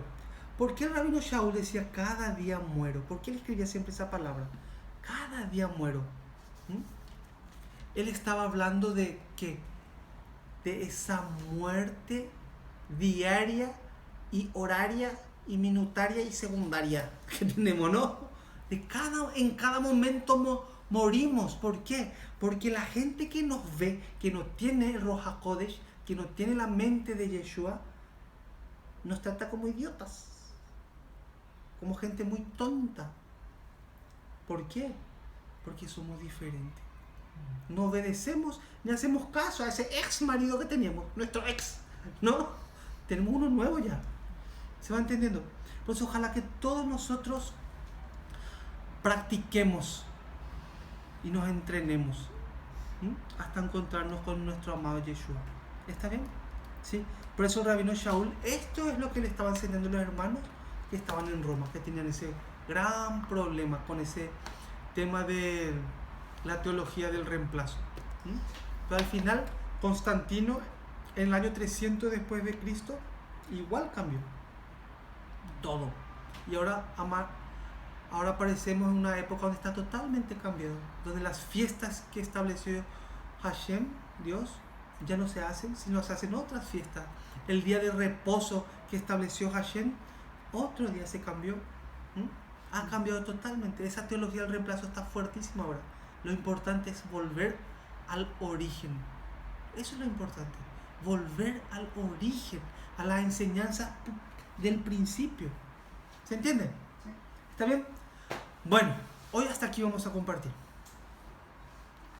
¿Por qué el rabino Shaul decía cada día muero? ¿Por qué él escribía siempre esa palabra? Cada día muero. Él estaba hablando de esa muerte diaria y horaria y minutaria y secundaria que tenemos, ¿no? En cada momento morimos. ¿Por qué? Porque la gente que nos ve, que no tiene el Ruach HaKodesh, que no tiene la mente de Yeshua, nos trata como idiotas, como gente muy tonta. ¿Por qué? Porque somos diferentes. No obedecemos ni hacemos caso a ese ex marido que teníamos, nuestro ex, ¿no? Tenemos uno nuevo ya. ¿Se va entendiendo? Pues ojalá que todos nosotros practiquemos y nos entrenemos, ¿sí? Hasta encontrarnos con nuestro amado Yeshua. ¿Está bien? ¿Sí? Por eso el rabino Shaul, esto es lo que le estaban enseñando los hermanos que estaban en Roma, que tenían ese gran problema con ese tema de la teología del reemplazo. ¿Sí? Pero al final, Constantino, en el año 300 después de Cristo, igual cambió todo. Y ahora aparecemos en una época donde está totalmente cambiado, donde las fiestas que estableció Hashem, Dios, ya no se hacen, sino se hacen otras fiestas. El día de reposo que estableció Hashem, otro día se cambió. Ha cambiado totalmente. Esa teología del reemplazo está fuertísima ahora. Lo importante es volver al origen. Eso es lo importante. Volver al origen, a la enseñanza del principio. ¿Se entiende? Sí. ¿Está bien? Bueno, hoy hasta aquí vamos a compartir.